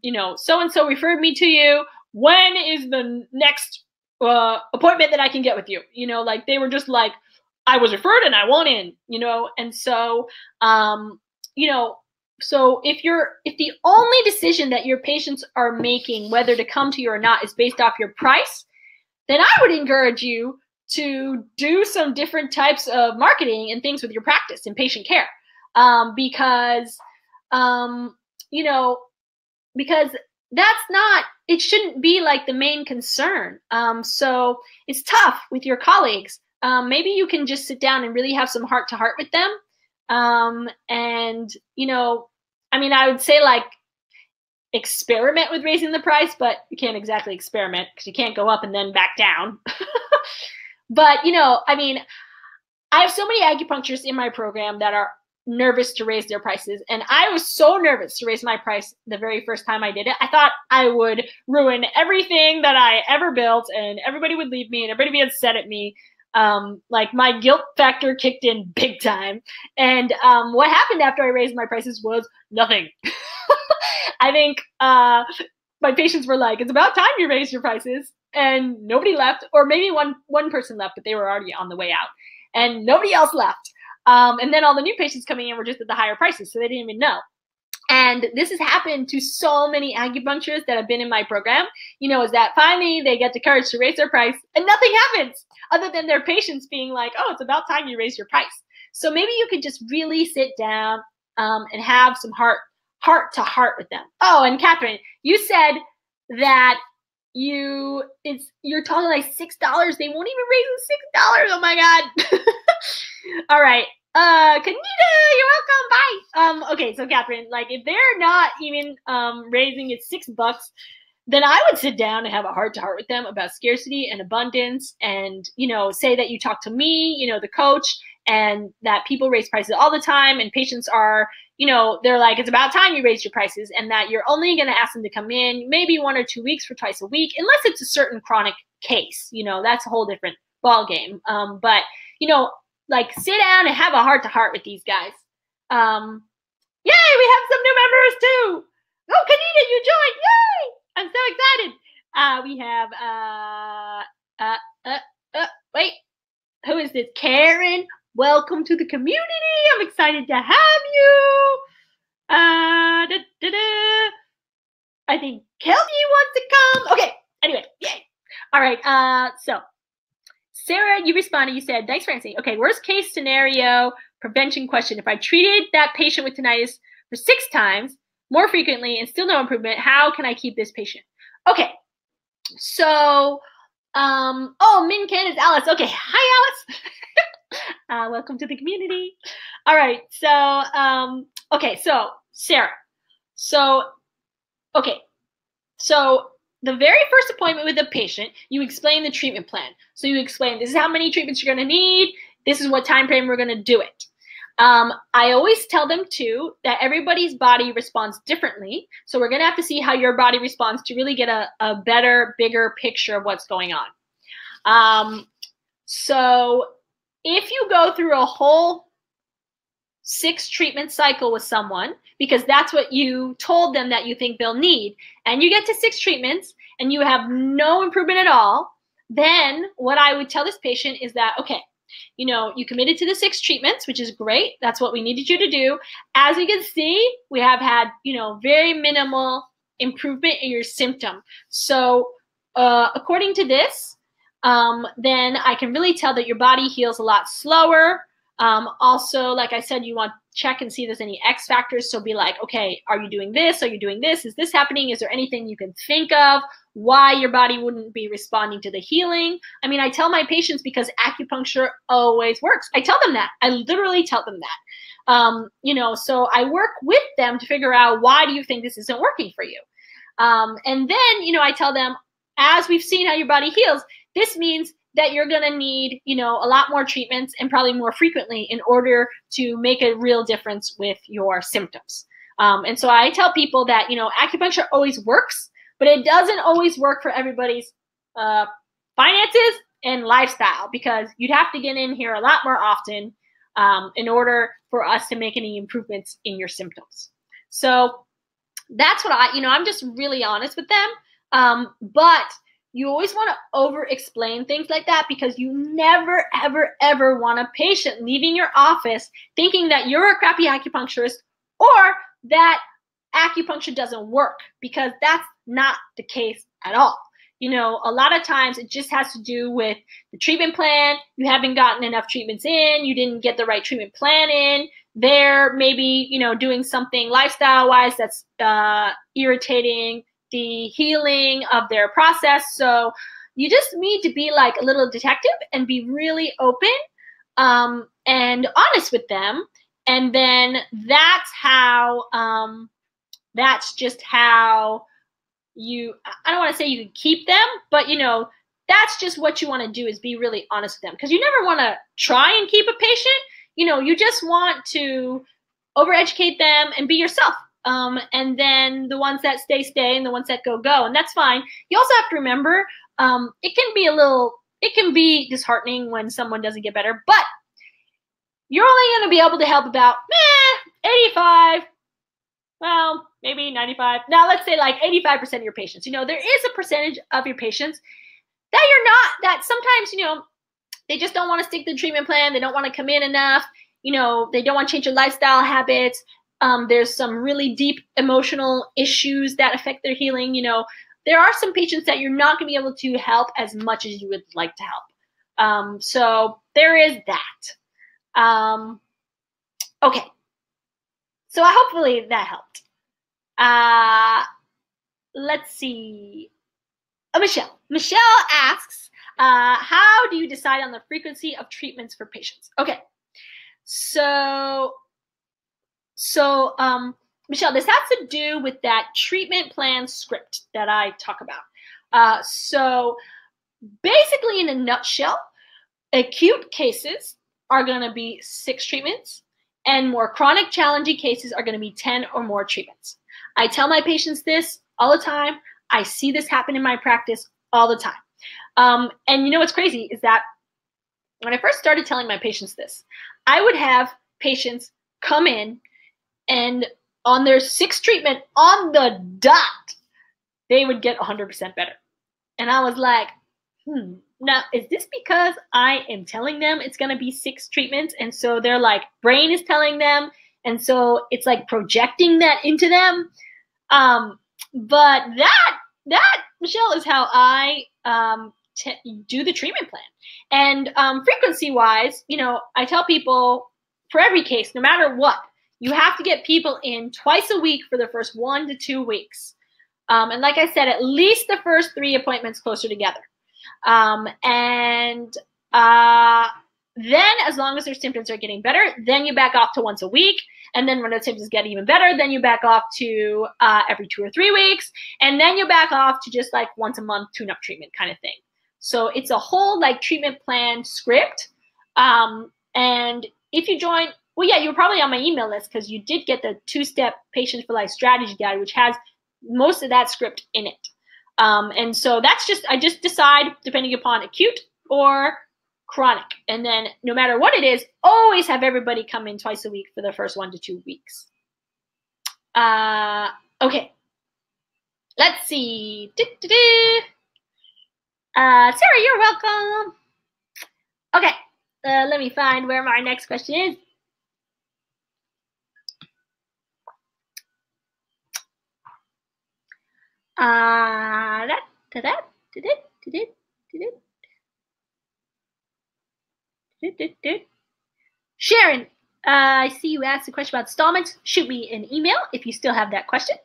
you know, so-and-so referred me to you. When is the next appointment that I can get with you? You know, like, they were just like, I was referred and I want in, you know? And so, you know, so if the only decision that your patients are making, whether to come to you or not, is based off your price, then I would encourage you to do some different types of marketing and things with your practice and patient care. Because, you know, because it shouldn't be like the main concern. So it's tough with your colleagues. Maybe you can just sit down and really have some heart to heart with them. And, you know, I mean, I would say, like, experiment with raising the price, but you can't exactly experiment because you can't go up and then back down. But, you know, I mean, I have so many acupuncturists in my program that are nervous to raise their prices. And I was so nervous to raise my price the very first time I did it. I thought I would ruin everything that I ever built, and everybody would leave me and everybody would be upset at me. Like, my guilt factor kicked in big time. And what happened after I raised my prices was nothing. I think my patients were like, it's about time you raised your prices. And nobody left, or maybe one person left, but they were already on the way out. And nobody else left. And then all the new patients coming in were just at the higher prices, so they didn't even know. And this has happened to so many acupuncturists that have been in my program, you know, is that finally they get the courage to raise their price and nothing happens other than their patients being like, oh, it's about time you raise your price. So maybe you could just really sit down and have some heart to heart with them. Oh, and Catherine, you said that you're talking like $6. They won't even raise the $6. Oh my God. All right. Kanita, you're welcome. Bye. Okay, so Catherine, like, if they're not even raising it $6, then I would sit down and have a heart to heart with them about scarcity and abundance, and, you know, say that you talk to me, you know, the coach, and that people raise prices all the time, and patients are, you know, they're like, it's about time you raise your prices, and that you're only going to ask them to come in maybe 1 or 2 weeks for twice a week, unless it's a certain chronic case. You know, that's a whole different ball game. But, you know, like, sit down and have a heart to heart with these guys. Yay, we have some new members too. Oh, Kanita, you joined. Yay! I'm so excited. We have wait, who is this? Karen. Welcome to the community. I'm excited to have you. I think Kelsey wants to come. Okay. Anyway, yay. All right. So Sarah, you responded. You said, thanks for answering. Okay, worst case scenario prevention question. If I treated that patient with tinnitus for 6 times more frequently and still no improvement, how can I keep this patient? Okay, So, oh, Min Can is Alice. Okay, hi, Alice. Welcome to the community. All right, so, okay, so Sarah. So, okay, so the very first appointment with the patient, you explain the treatment plan. So you explain, this is how many treatments you're going to need. This is what time frame we're going to do it. I always tell them too that everybody's body responds differently. So we're going to have to see how your body responds to really get a better, bigger picture of what's going on. So if you go through a whole 6 treatment cycle with someone, because that's what you told them that you think they'll need, and you get to 6 treatments and you have no improvement at all, then what I would tell this patient is that, okay, you know, you committed to the 6 treatments, which is great. That's what we needed you to do. As you can see, we have had, you know, very minimal improvement in your symptom. So according to this, then I can really tell that your body heals a lot slower. Also, like I said, you want to check and see if there's any X factors. So be like, okay, are you doing this? Are you doing this? Is this happening? Is there anything you can think of why your body wouldn't be responding to the healing? I mean, I tell my patients because acupuncture always works. I tell them that. I literally tell them that. You know, so I work with them to figure out, why do you think this isn't working for you? And then, you know, I tell them, as we've seen how your body heals, this means that you're going to need, you know, a lot more treatments and probably more frequently in order to make a real difference with your symptoms. And so I tell people that, you know, acupuncture always works, but it doesn't always work for everybody's finances and lifestyle, because you'd have to get in here a lot more often in order for us to make any improvements in your symptoms. So that's what I'm just really honest with them. But you always want to over-explain things like that, because you never, ever, ever want a patient leaving your office thinking that you're a crappy acupuncturist or that acupuncture doesn't work, because that's not the case at all. You know, a lot of times it just has to do with the treatment plan. You haven't gotten enough treatments in. You didn't get the right treatment plan in. They're maybe, you know, doing something lifestyle-wise that's irritating the healing of their process. So you just need to be like a little detective and be really open and honest with them. And then that's how, that's just how you, I don't want to say you can keep them, but, you know, that's just what you want to do, is be really honest with them. Because you never want to try and keep a patient. You know, you just want to overeducate them and be yourself. And then the ones that stay, and the ones that go. And that's fine. You also have to remember, it can be disheartening when someone doesn't get better, but you're only going to be able to help about 85, well, maybe 95. Now let's say like 85% of your patients. You know, there is a percentage of your patients that that sometimes, you know, they just don't want to stick to the treatment plan. They don't want to come in enough. You know, they don't want to change their lifestyle habits. There's some really deep emotional issues that affect their healing. You know, there are some patients that you're not going to be able to help as much as you would like to help. So there is that. Okay. So hopefully that helped. Let's see. Michelle. Michelle asks, how do you decide on the frequency of treatments for patients? Okay. So Michelle, this has to do with that treatment plan script that I talk about. So basically, in a nutshell, acute cases are going to be 6 treatments, and more chronic challenging cases are going to be 10 or more treatments. I tell my patients this all the time. I see this happen in my practice all the time. And you know what's crazy is that when I first started telling my patients this, I would have patients come in, and on their 6th treatment, on the dot, they would get 100% better. And I was like, now, is this because I am telling them it's going to be 6 treatments? And so their like brain is telling them, and so it's like projecting that into them. But that, Michelle, is how I do the treatment plan. And frequency-wise, you know, I tell people for every case, no matter what, you have to get people in twice a week for the first 1 to 2 weeks. And like I said, at least the first 3 appointments closer together. Then as long as their symptoms are getting better, then you back off to once a week. And then when the symptoms get even better, then you back off to every 2 or 3 weeks. And then you back off to just like once a month tune-up treatment kind of thing. So it's a whole like treatment plan script. And if you join, well, yeah, you're probably on my email list because you did get the 2-step Patients for Life strategy guide, which has most of that script in it. And so that's just, I just decide depending upon acute or chronic. And then no matter what it is, always have everybody come in twice a week for the first 1 to 2 weeks. Okay. Let's see. Sarah, you're welcome. Okay. Let me find where my next question is. Sharon, I see you asked a question about installments. Shoot me an email if you still have that question.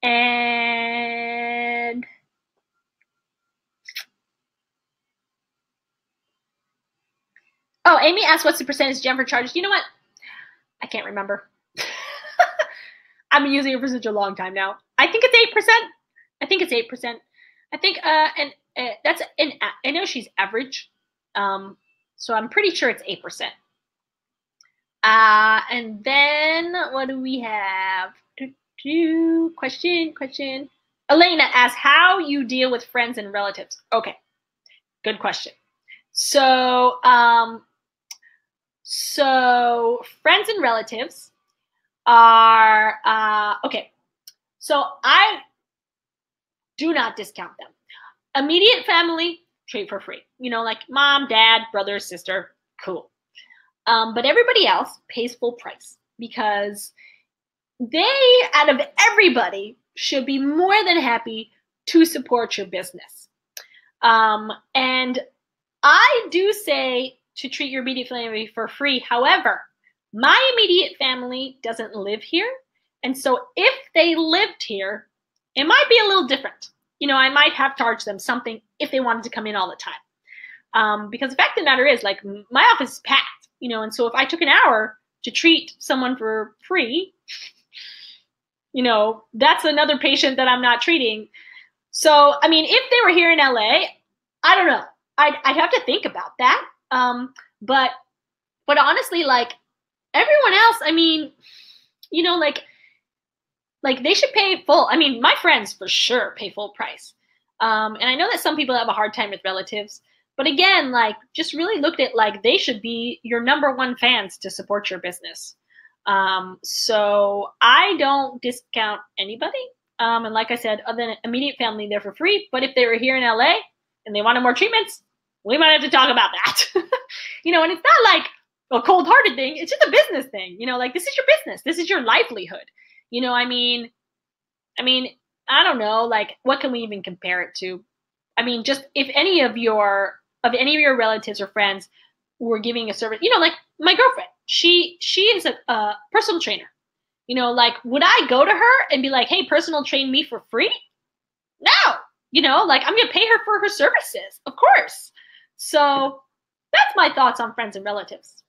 And oh, Amy asked what's the percentage Jennifer charges. You know what? I can't remember. I've been using it for such a long time now. I think it's 8%. I think it's 8%. I think that's I know she's average. So I'm pretty sure it's 8%. And then what do we have? Question. Elena asks how you deal with friends and relatives. Okay, good question. So friends and relatives are okay. So I do not discount them. Immediate family, treat for free. You know, like mom, dad, brother, sister, cool. But everybody else pays full price because they, out of everybody, should be more than happy to support your business. And I do say to treat your immediate family for free. However, my immediate family doesn't live here. And so if they lived here, it might be a little different. You know, I might have charged them something if they wanted to come in all the time. Because the fact of the matter is, like, my office is packed, you know, and so if I took an hour to treat someone for free, you know, that's another patient that I'm not treating. So, I mean, if they were here in LA, I don't know. I'd have to think about that. But honestly, like, everyone else, I mean, you know, like they should pay full. I mean, my friends for sure pay full price. And I know that some people have a hard time with relatives, but again, like, just really look at, like, they should be your #1 fans to support your business. So I don't discount anybody. And like I said, other than immediate family, they're for free. But if they were here in LA and they wanted more treatments, we might have to talk about that. You know, and it's not like a cold-hearted thing. It's just a business thing. You know, like, this is your business. This is your livelihood. You know, I mean, I don't know, like, what can we even compare it to? I mean, just if any of your relatives or friends were giving a service, you know, like my girlfriend, she is a personal trainer. You know, like, would I go to her and be like, hey, personal train me for free? No. You know, like, I'm going to pay her for her services, of course. So that's my thoughts on friends and relatives.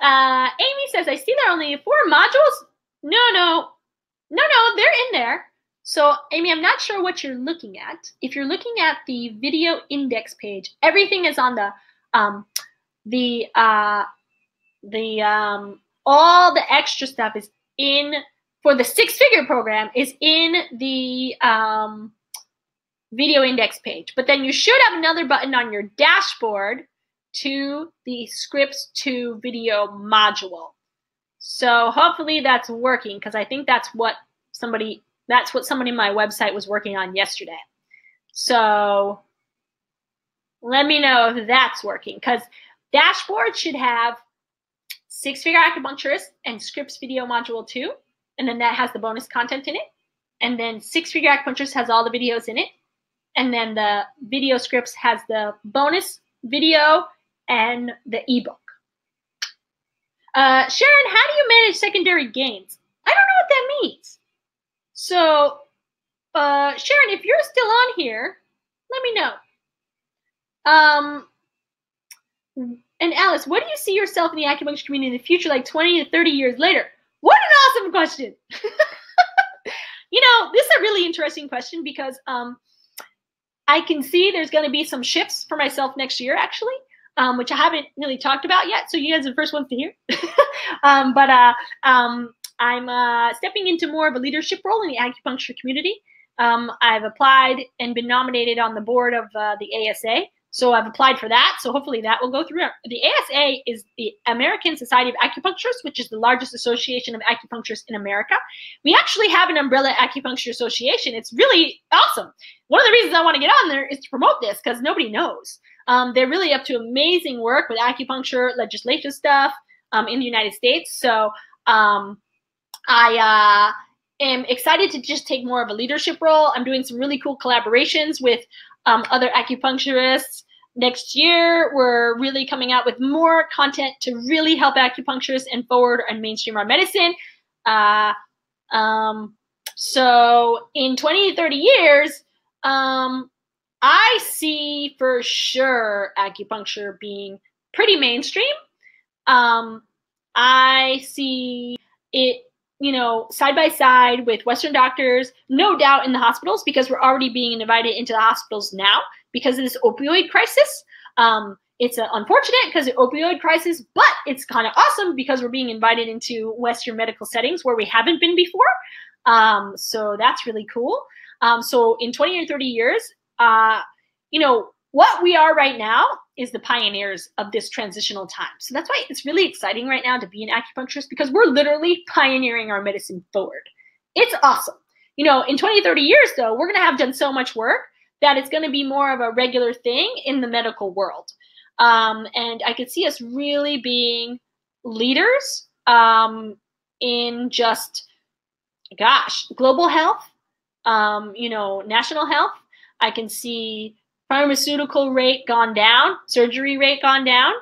Amy says, I see there are only 4 modules. No, they're in there. So, Amy, I'm not sure what you're looking at. If you're looking at the video index page, everything is on all the extra stuff is in, for the 6-figure program, is in the video index page. But then you should have another button on your dashboard to the Scripts to video module. So hopefully that's working, because I think that's what somebody on my website was working on yesterday. So let me know if that's working, because dashboard should have 6-figure acupuncturist and Scripts video module 2, and then that has the bonus content in it. And then 6-figure acupuncturist has all the videos in it. And then the video Scripts has the bonus video and the ebook. Sharon, how do you manage secondary gains? I don't know what that means. So Sharon, if you're still on here, let me know. And Alice, what do you see yourself in the acupuncture community in the future, like 20 to 30 years later? What an awesome question. This is a really interesting question because I can see there's going to be some shifts for myself next year, actually, which I haven't really talked about yet. So you guys are the first ones to hear. I'm stepping into more of a leadership role in the acupuncture community. I've applied and been nominated on the board of the ASA. So I've applied for that. So hopefully that will go through. The ASA is the American Society of Acupuncturists, which is the largest association of acupuncturists in America. We actually have an umbrella acupuncture association. It's really awesome. One of the reasons I want to get on there is to promote this because nobody knows. They're really up to amazing work with acupuncture legislation stuff in the United States. So I am excited to just take more of a leadership role. I'm doing some really cool collaborations with other acupuncturists. Next year, we're really coming out with more content to really help acupuncturists and forward and mainstream our medicine. So in 20 to 30 years, I see for sure acupuncture being pretty mainstream. I see it, side by side with Western doctors, no doubt in the hospitals, because we're already being invited into the hospitals now because of this opioid crisis. It's unfortunate because of the opioid crisis, but it's kind of awesome because we're being invited into Western medical settings where we haven't been before. So that's really cool. So in 20 or 30 years, what we are right now is the pioneers of this transitional time. So that's why it's really exciting right now to be an acupuncturist because we're literally pioneering our medicine forward. It's awesome. In 20, 30 years, though, we're going to have done so much work that it's going to be more of a regular thing in the medical world. And I could see us really being leaders in just, global health, national health. I can see pharmaceutical rate gone down, surgery rate gone down.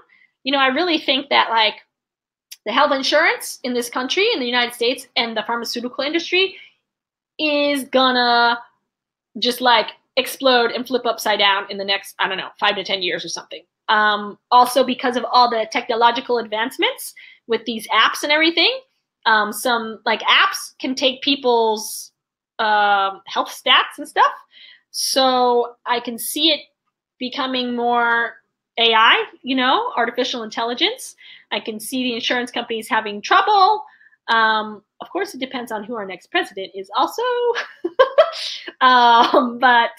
I really think that the health insurance in this country, in the United States, and the pharmaceutical industry is gonna just explode and flip upside down in the next, 5 to 10 years or something. Also because of all the technological advancements with these apps and everything. Some apps can take people's health stats and stuff. So I can see it becoming more AI, artificial intelligence. I can see the insurance companies having trouble. Of course, it depends on who our next president is also. But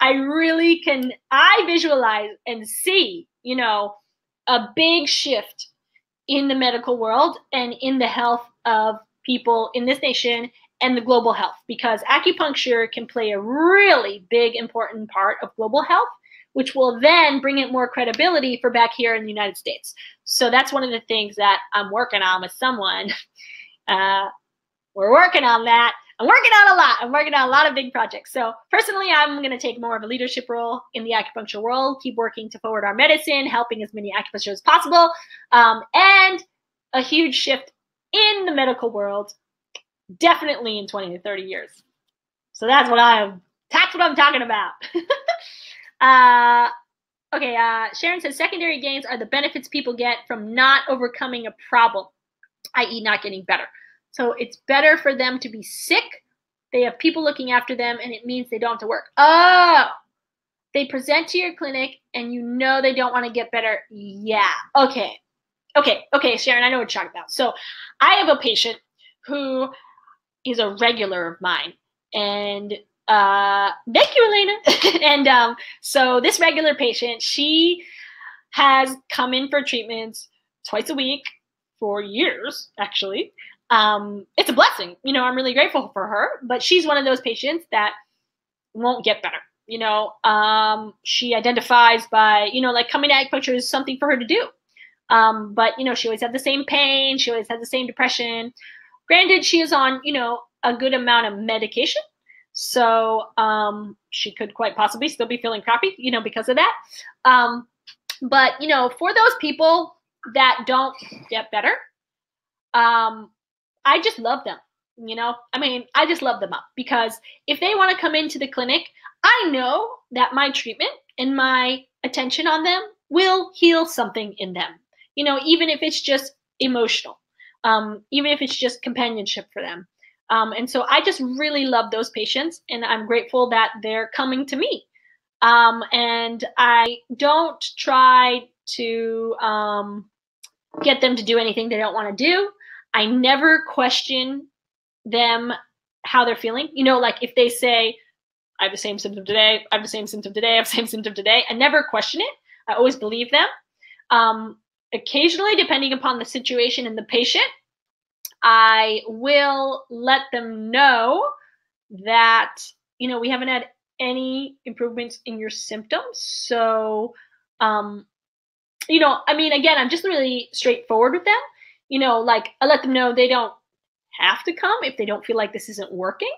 I visualize and see, a big shift in the medical world and in the health of people in this nation and the global health, because acupuncture can play a really big, important part of global health, which will then bring it more credibility for back here in the United States. So that's one of the things that I'm working on with someone. We're working on that. I'm working on a lot. I'm working on a lot of big projects. So personally, I'm going to take more of a leadership role in the acupuncture world, keep working to forward our medicine, helping as many acupuncturists as possible, and a huge shift in the medical world, definitely in 20 to 30 years. So that's what I'm talking about. Okay, Sharon says secondary gains are the benefits people get from not overcoming a problem, i.e. not getting better. So it's better for them to be sick. They have people looking after them, and it means they don't have to work. Oh, they present to your clinic, and they don't want to get better. Yeah, okay, Sharon, I know what you're talking about. So I have a patient who is a regular of mine, and thank you, Elena. And so this regular patient, she has come in for treatments twice a week for years, actually. It's a blessing. I'm really grateful for her, but she's one of those patients that won't get better. She identifies by, coming to acupuncture is something for her to do. But, she always had the same pain. She always had the same depression. Granted, she is on, a good amount of medication. So she could quite possibly still be feeling crappy, because of that. But, for those people that don't get better, I just love them. I mean, I just love them up because if they want to come into the clinic, I know that my treatment and my attention on them will heal something in them, even if it's just emotional, even if it's just companionship for them. And so I just really love those patients, and I'm grateful that they're coming to me. And I don't try to get them to do anything they don't want to do. I never question them how they're feeling. Like if they say, I have the same symptom today, I have the same symptom today, I have the same symptom today, I never question it. I always believe them. Occasionally, depending upon the situation and the patient, I will let them know that, we haven't had any improvements in your symptoms. So, I mean, again, I'm just really straightforward with them. Like I let them know they don't have to come if they don't feel like this isn't working.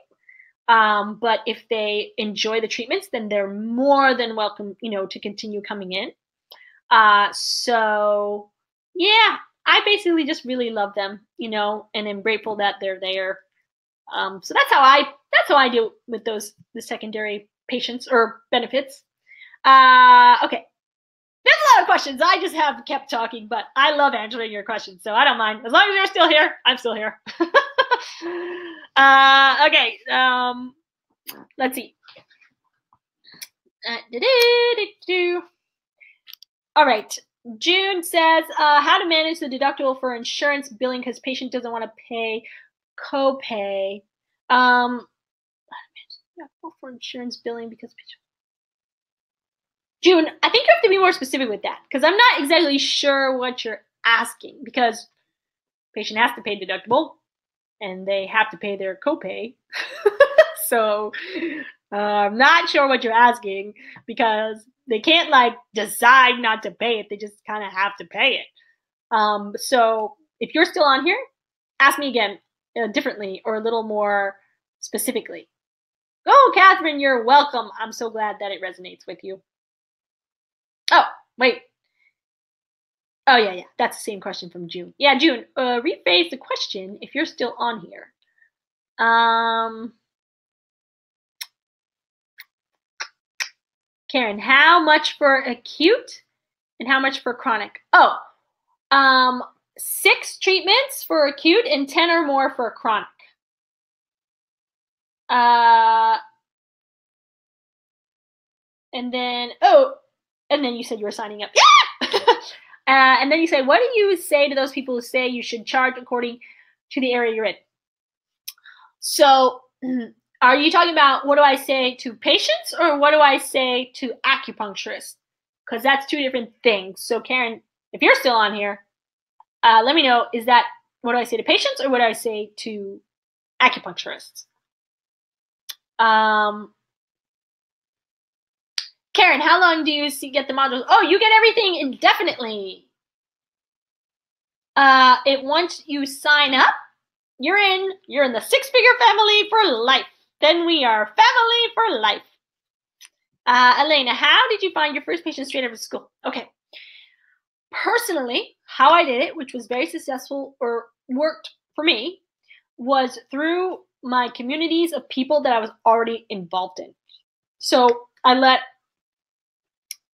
But if they enjoy the treatments, then they're more than welcome, to continue coming in. So yeah, I basically just really love them, and am grateful that they're there. So that's how I deal with the secondary patients or benefits. Okay. There's a lot of questions. I just have kept talking, but I love answering your questions, so I don't mind. As long as you're still here, I'm still here. Okay. Let's see. All right. June says, how to manage the deductible for insurance billing because patient doesn't want to pay copay. For insurance billing because June, I think you have to be more specific with that because I'm not exactly sure what you're asking because patient has to pay deductible and they have to pay their copay. So I'm not sure what you're asking because they can't decide not to pay it. They just kind of have to pay it. So if you're still on here, ask me again differently or a little more specifically. Oh, Catherine, you're welcome. I'm so glad that it resonates with you. Oh, wait. Oh, yeah. That's the same question from June. Yeah, June, rephrase the question if you're still on here. Karen, how much for acute and how much for chronic? Oh, 6 treatments for acute and 10 or more for chronic. And then you said you were signing up. Yeah! And then you say, what do you say to those people who say you should charge according to the area you're in? So are you talking about what do I say to patients or what do I say to acupuncturists? Because that's 2 different things. So Karen, if you're still on here, let me know, is that what do I say to patients or what do I say to acupuncturists? Karen, how long do you get the modules? Oh, you get everything indefinitely. Once you sign up, you're in the 6-figure family for life. Then we are family for life. Elena, how did you find your first patient straight out of school? Okay. Personally, how I did it, which was very successful or worked for me, was through my communities of people that I was already involved in. So I let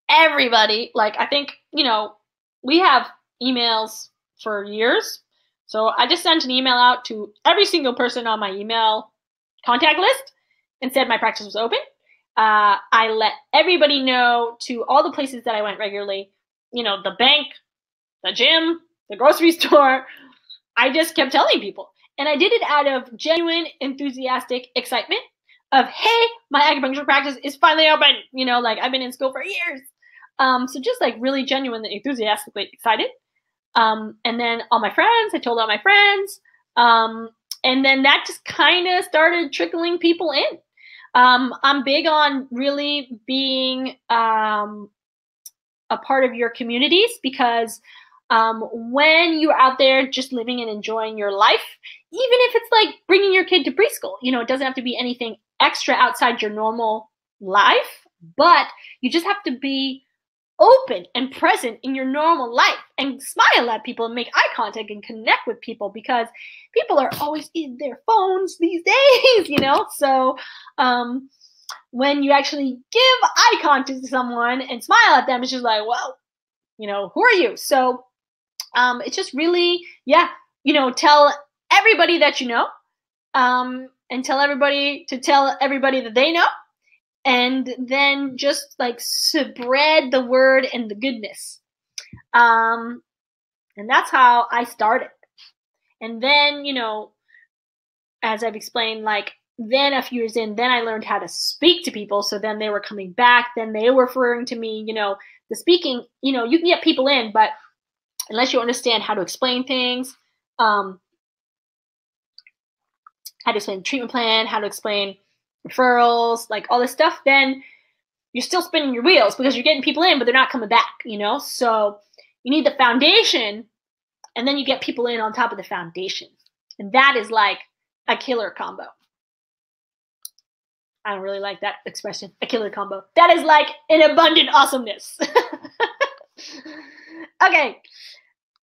everybody, I think, we have emails for years. So I just sent an email out to every single person on my email contact list and said my practice was open. I let everybody know to all the places that I went regularly, the bank, the gym, the grocery store. I just kept telling people. And I did it out of genuine, enthusiastic excitement of, hey, my acupuncture practice is finally open. I've been in school for years. So just really genuine and enthusiastically excited. And then all my friends, I told all my friends. And then that just kind of started trickling people in. I'm big on really being a part of your communities because when you're out there just living and enjoying your life, even if it's bringing your kid to preschool, it doesn't have to be anything extra outside your normal life, but you just have to be open and present in your normal life and smile at people and make eye contact and connect with people, because people are always in their phones these days, So when you actually give eye contact to someone and smile at them, it's just like, well, who are you? So it's just really, tell everybody that you know, and tell everybody to tell everybody that they know, and then just like spread the word and the goodness. And that's how I started. And then, as I've explained, like, then a few years in, then I learned how to speak to people. So then they were coming back. Then they were referring to me, the speaking, you can get people in, but unless you understand how to explain things, how to explain the treatment plan, how to explain referrals, like all this stuff, then you're still spinning your wheels because you're getting people in, but they're not coming back, So you need the foundation, and then you get people in on top of the foundation. And that is like a killer combo. I don't really like that expression, a killer combo. That is like an abundant awesomeness. Okay.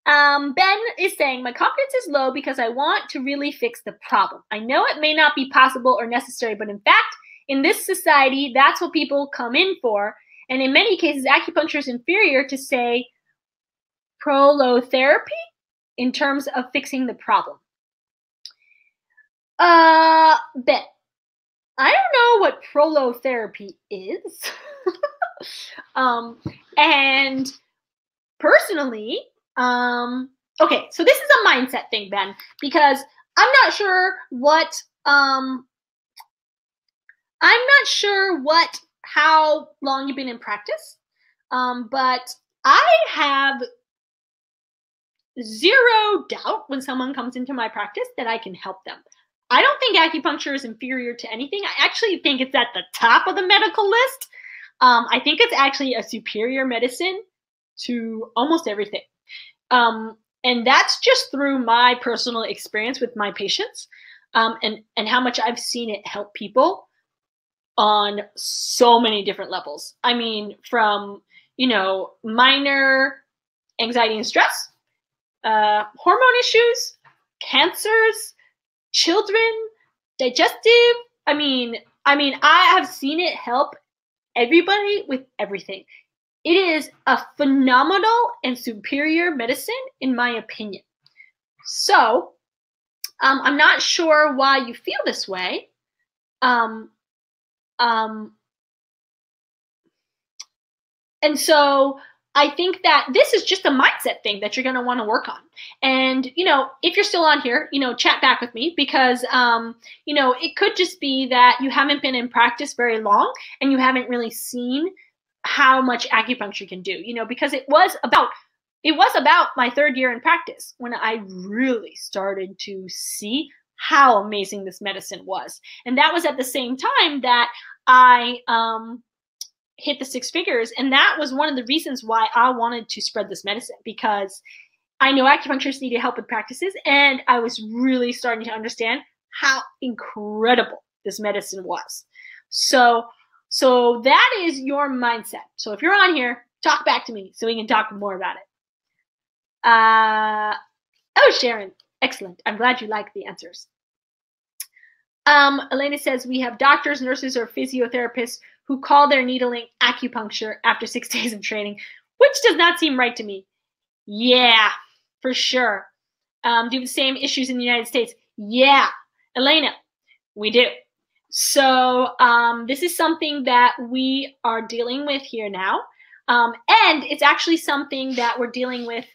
Ben is saying, my confidence is low because I want to really fix the problem. I know it may not be possible or necessary, but in fact, in this society, that's what people come in for. And in many cases, acupuncture is inferior to, say, prolotherapy in terms of fixing the problem. Ben, I don't know what prolotherapy is. And personally, okay, so this is a mindset thing, Ben, because I'm not sure how long you've been in practice, but I have zero doubt when someone comes into my practice that I can help them. I don't think acupuncture is inferior to anything. I actually think it's at the top of the medical list. I think it's actually a superior medicine to almost everything. And that's just through my personal experience with my patients, and how much I've seen it help people on so many different levels. I mean, from, minor anxiety and stress, hormone issues, cancers, children, digestive. I mean, I have seen it help everybody with everything. It is a phenomenal and superior medicine, in my opinion. So, I'm not sure why you feel this way. And so I think that this is just a mindset thing that you're going to want to work on. And, if you're still on here, chat back with me, because, it could just be that you haven't been in practice very long and you haven't really seen how much acupuncture can do, because it was about my third year in practice when I really started to see how amazing this medicine was. And that was at the same time that I hit the 6 figures. And that was one of the reasons why I wanted to spread this medicine, because I know acupuncturists needed help with practices, and I was really starting to understand how incredible this medicine was. So that is your mindset. So if you're on here, talk back to me so we can talk more about it. Oh, Sharon, excellent. I'm glad you like the answers. Elena says, we have doctors, nurses, or physiotherapists who call their needling acupuncture after 6 days of training, which does not seem right to me. Yeah, for sure. Do you have the same issues in the United States? Yeah, Elena, we do. So this is something that we are dealing with here now. And it's actually something that we're dealing with,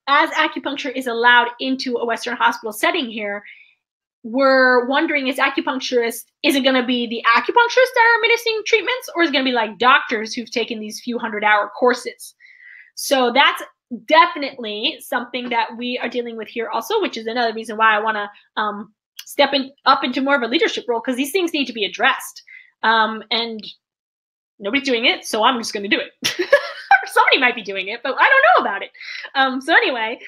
as acupuncture is allowed into a Western hospital setting here, we're wondering, is it going to be the acupuncturists that are administering treatments, or is it going to be like doctors who've taken these few 100-hour courses? So that's definitely something that we are dealing with here also, which is another reason why I want to step up into more of a leadership role, because these things need to be addressed. And nobody's doing it, so I'm just going to do it. Or somebody might be doing it, but I don't know about it. So anyway,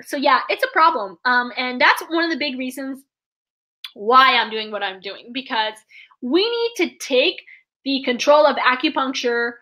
so yeah, it's a problem. And that's one of the big reasons why I'm doing what I'm doing, because we need to take the control of acupuncture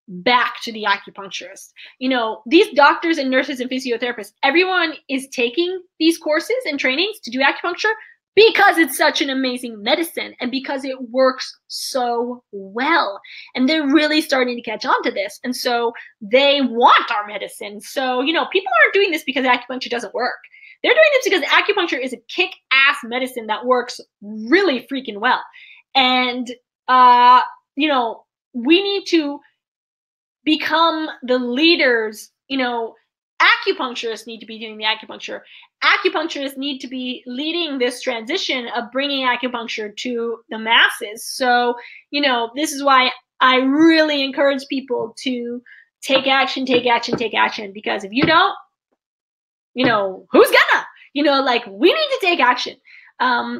back to the acupuncturist. You know, these doctors and nurses and physiotherapists, everyone is taking these courses and trainings to do acupuncture because it's such an amazing medicine and because it works so well. And they're really starting to catch on to this. And so they want our medicine. So, you know, people aren't doing this because acupuncture doesn't work. They're doing this because acupuncture is a kick-ass medicine that works really freaking well. And, you know, we need to become the leaders. You know, acupuncturists need to be doing the acupuncture. Acupuncturists need to be leading this transition of bringing acupuncture to the masses. So, you know, this is why I really encourage people to take action, take action, take action. Because if you don't, you know, who's gonna? You know, like, we need to take action.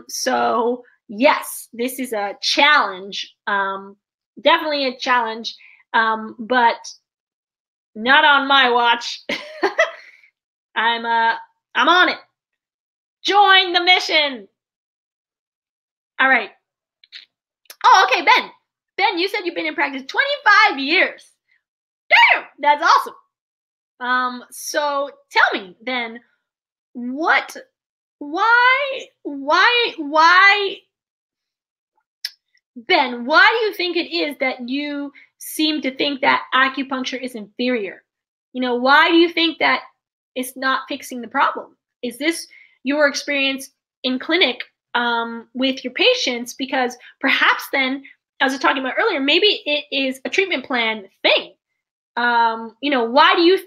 So yes, this is a challenge. Definitely a challenge. But not on my watch. I'm on it. Join the mission. All right. Oh, okay, Ben. Ben, you said you've been in practice 25 years. Damn, that's awesome. So tell me then, why, Ben, why do you think it is that you seem to think that acupuncture is inferior? You know, why do you think that it's not fixing the problem? Is this your experience in clinic with your patients? Because perhaps then, as I was talking about earlier, maybe it is a treatment plan thing. You know, why do you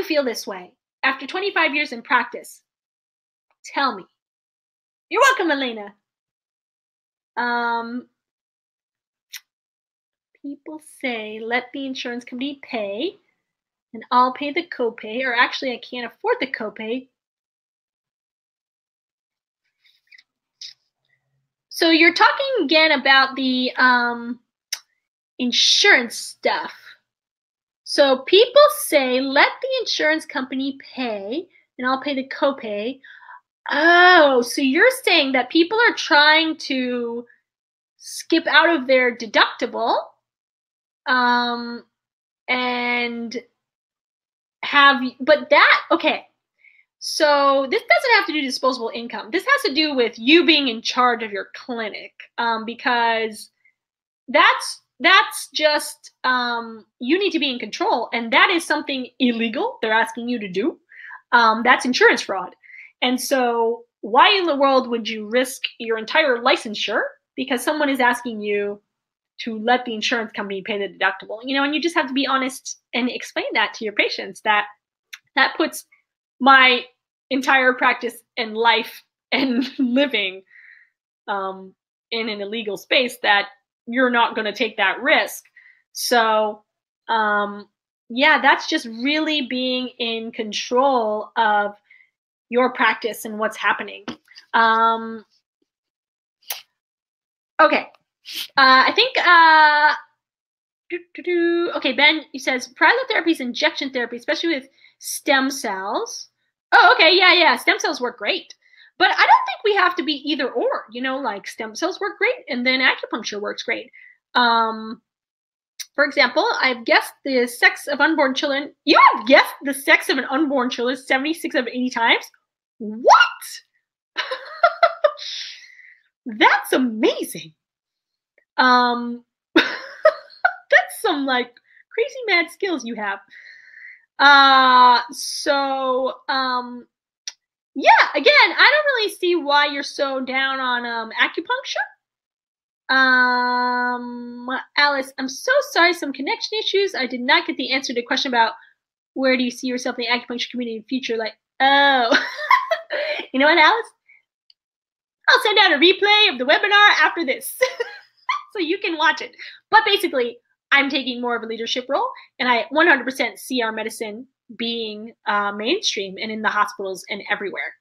feel this way after 25 years in practice? Tell me. You're welcome, Elena. People say, let the insurance company pay, and I'll pay the copay, or actually I can't afford the copay. So you're talking again about the insurance stuff. So people say, let the insurance company pay, and I'll pay the copay. Oh, so you're saying that people are trying to skip out of their deductible and have, but that, okay. So this doesn't have to do with disposable income. This has to do with you being in charge of your clinic, because that's just, you need to be in control, and that is something illegal they're asking you to do. That's insurance fraud. And so why in the world would you risk your entire licensure because someone is asking you to let the insurance company pay the deductible? You know, and you just have to be honest and explain that to your patients, that puts my entire practice and life and living in an illegal space, that you're not going to take that risk. So yeah, that's just really being in control of your practice and what's happening. Okay. I think, okay, Ben, he says, cryotherapy is injection therapy, especially with stem cells. Oh, okay, yeah, stem cells work great. But I don't think we have to be either or, you know, like stem cells work great and then acupuncture works great. For example, I've guessed the sex of unborn children. You have guessed the sex of an unborn child 76 of 80 times? What? That's amazing. That's some like crazy mad skills you have. Yeah, again, I don't really see why you're so down on acupuncture. Alice, I'm so sorry, some connection issues. I did not get the answer to the question about where do you see yourself in the acupuncture community in the future. Like, oh, you know what, Alice? I'll send out a replay of the webinar after this so you can watch it. But basically, I'm taking more of a leadership role, and I 100% see our medicine being mainstream and in the hospitals and everywhere.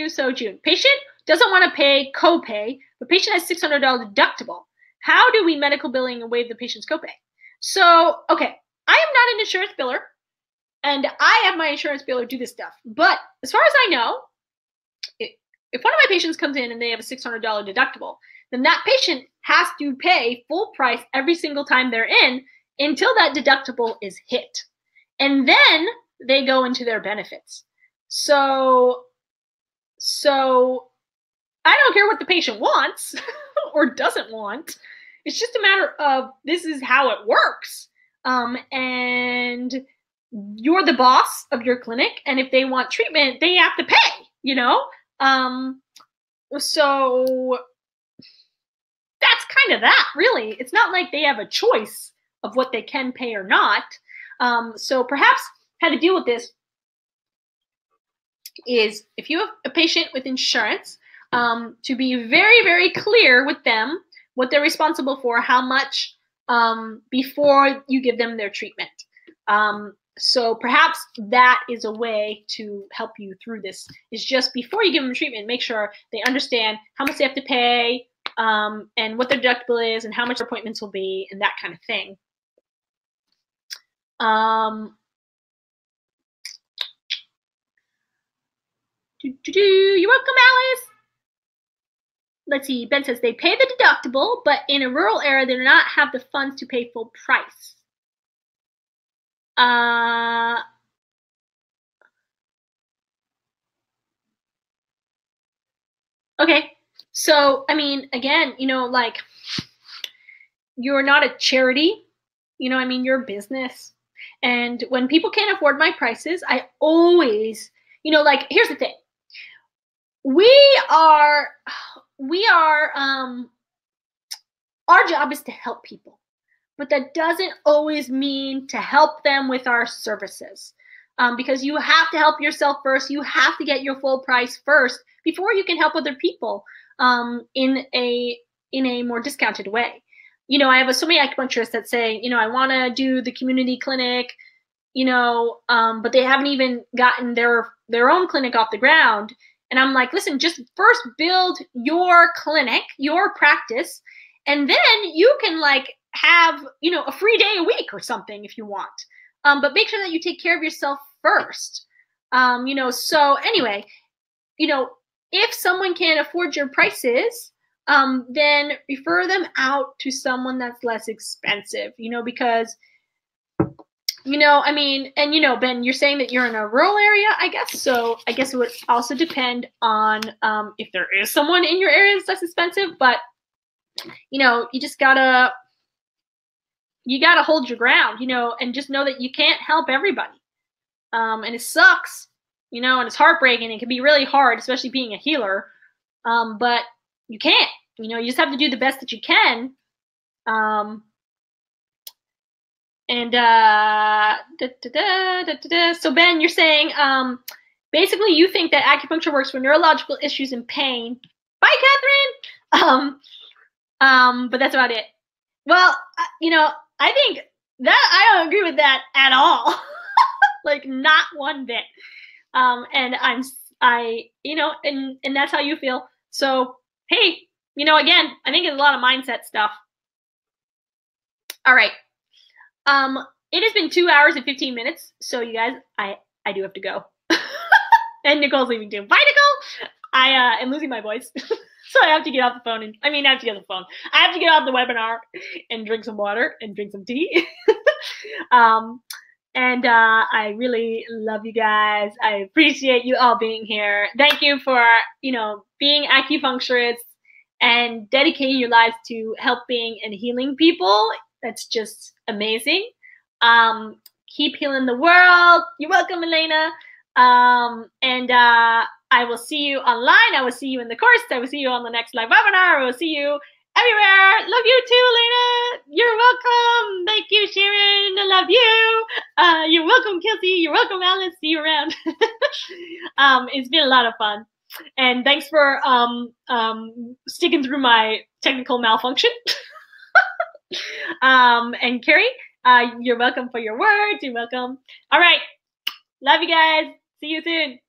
So June, patient doesn't want to pay copay, but patient has $600 deductible. How do we medical billing and waive the patient's copay? So, okay, I am not an insurance biller, and I have my insurance biller do this stuff. But as far as I know, if one of my patients comes in and they have a $600 deductible, then that patient has to pay full price every single time they're in until that deductible is hit. And then they go into their benefits. So I don't care what the patient wants or doesn't want. It's just a matter of this is how it works. And you're the boss of your clinic. And if they want treatment, they have to pay, you know? So that's kind of that, really. It's not like they have a choice of what they can pay or not. So perhaps how to deal with this is if you have a patient with insurance, to be very, very clear with them what they're responsible for, how much, before you give them their treatment. So perhaps that is a way to help you through this, is just before you give them treatment, make sure they understand how much they have to pay, and what their deductible is and how much their appointments will be and that kind of thing. You're welcome, Alice. Let's see. Ben says they pay the deductible, but in a rural area, they do not have the funds to pay full price. Okay. So, I mean, again, you know, like, you're not a charity. You know, I mean, you're a business. And when people can't afford my prices, I always, you know, like, here's the thing. Our job is to help people, but that doesn't always mean to help them with our services, because you have to help yourself first. You have to get your full price first before you can help other people in a more discounted way. You know, I have so many acupuncturists that say, you know, I want to do the community clinic, you know, but they haven't even gotten their own clinic off the ground. And I'm like, listen, just first build your clinic, your practice, and then you can like have, you know, a free day a week or something if you want. But make sure that you take care of yourself first. You know, so anyway, you know, if someone can't afford your prices, then refer them out to someone that's less expensive, you know, because, you know, I mean, and, you know, Ben, you're saying that you're in a rural area, I guess. So I guess it would also depend on if there is someone in your area that's less expensive. But, you know, you gotta hold your ground, you know, and just know that you can't help everybody. And it sucks, you know, and it's heartbreaking. It can be really hard, especially being a healer. But you can't, you know, you just have to do the best that you can. So Ben, you're saying, basically you think that acupuncture works for neurological issues and pain. Bye, Catherine. But that's about it. Well, you know, I think that I don't agree with that at all. Like, not one bit. And you know, and that's how you feel. So, hey, you know, again, I think it's a lot of mindset stuff. All right. It has been 2 hours and 15 minutes. So you guys, I do have to go. And Nicole's leaving too. Bye, Nicole. I am losing my voice. So I have to get off the phone I have to get off the phone. I have to get off the webinar and drink some water and drink some tea. And I really love you guys. I appreciate you all being here. Thank you for, you know, being acupuncturists and dedicating your lives to helping and healing people. That's just amazing. Keep healing the world. You're welcome, Elena. And I will see you online. I will see you in the course. I will see you on the next live webinar. I will see you everywhere. Love you too, Elena. You're welcome. Thank you, Sharon. I love you. You're welcome, Kelsey. You're welcome, Alice. See you around. It's been a lot of fun. And thanks for sticking through my technical malfunction. And Carrie, you're welcome for your words. You're welcome. All right. Love you guys. See you soon.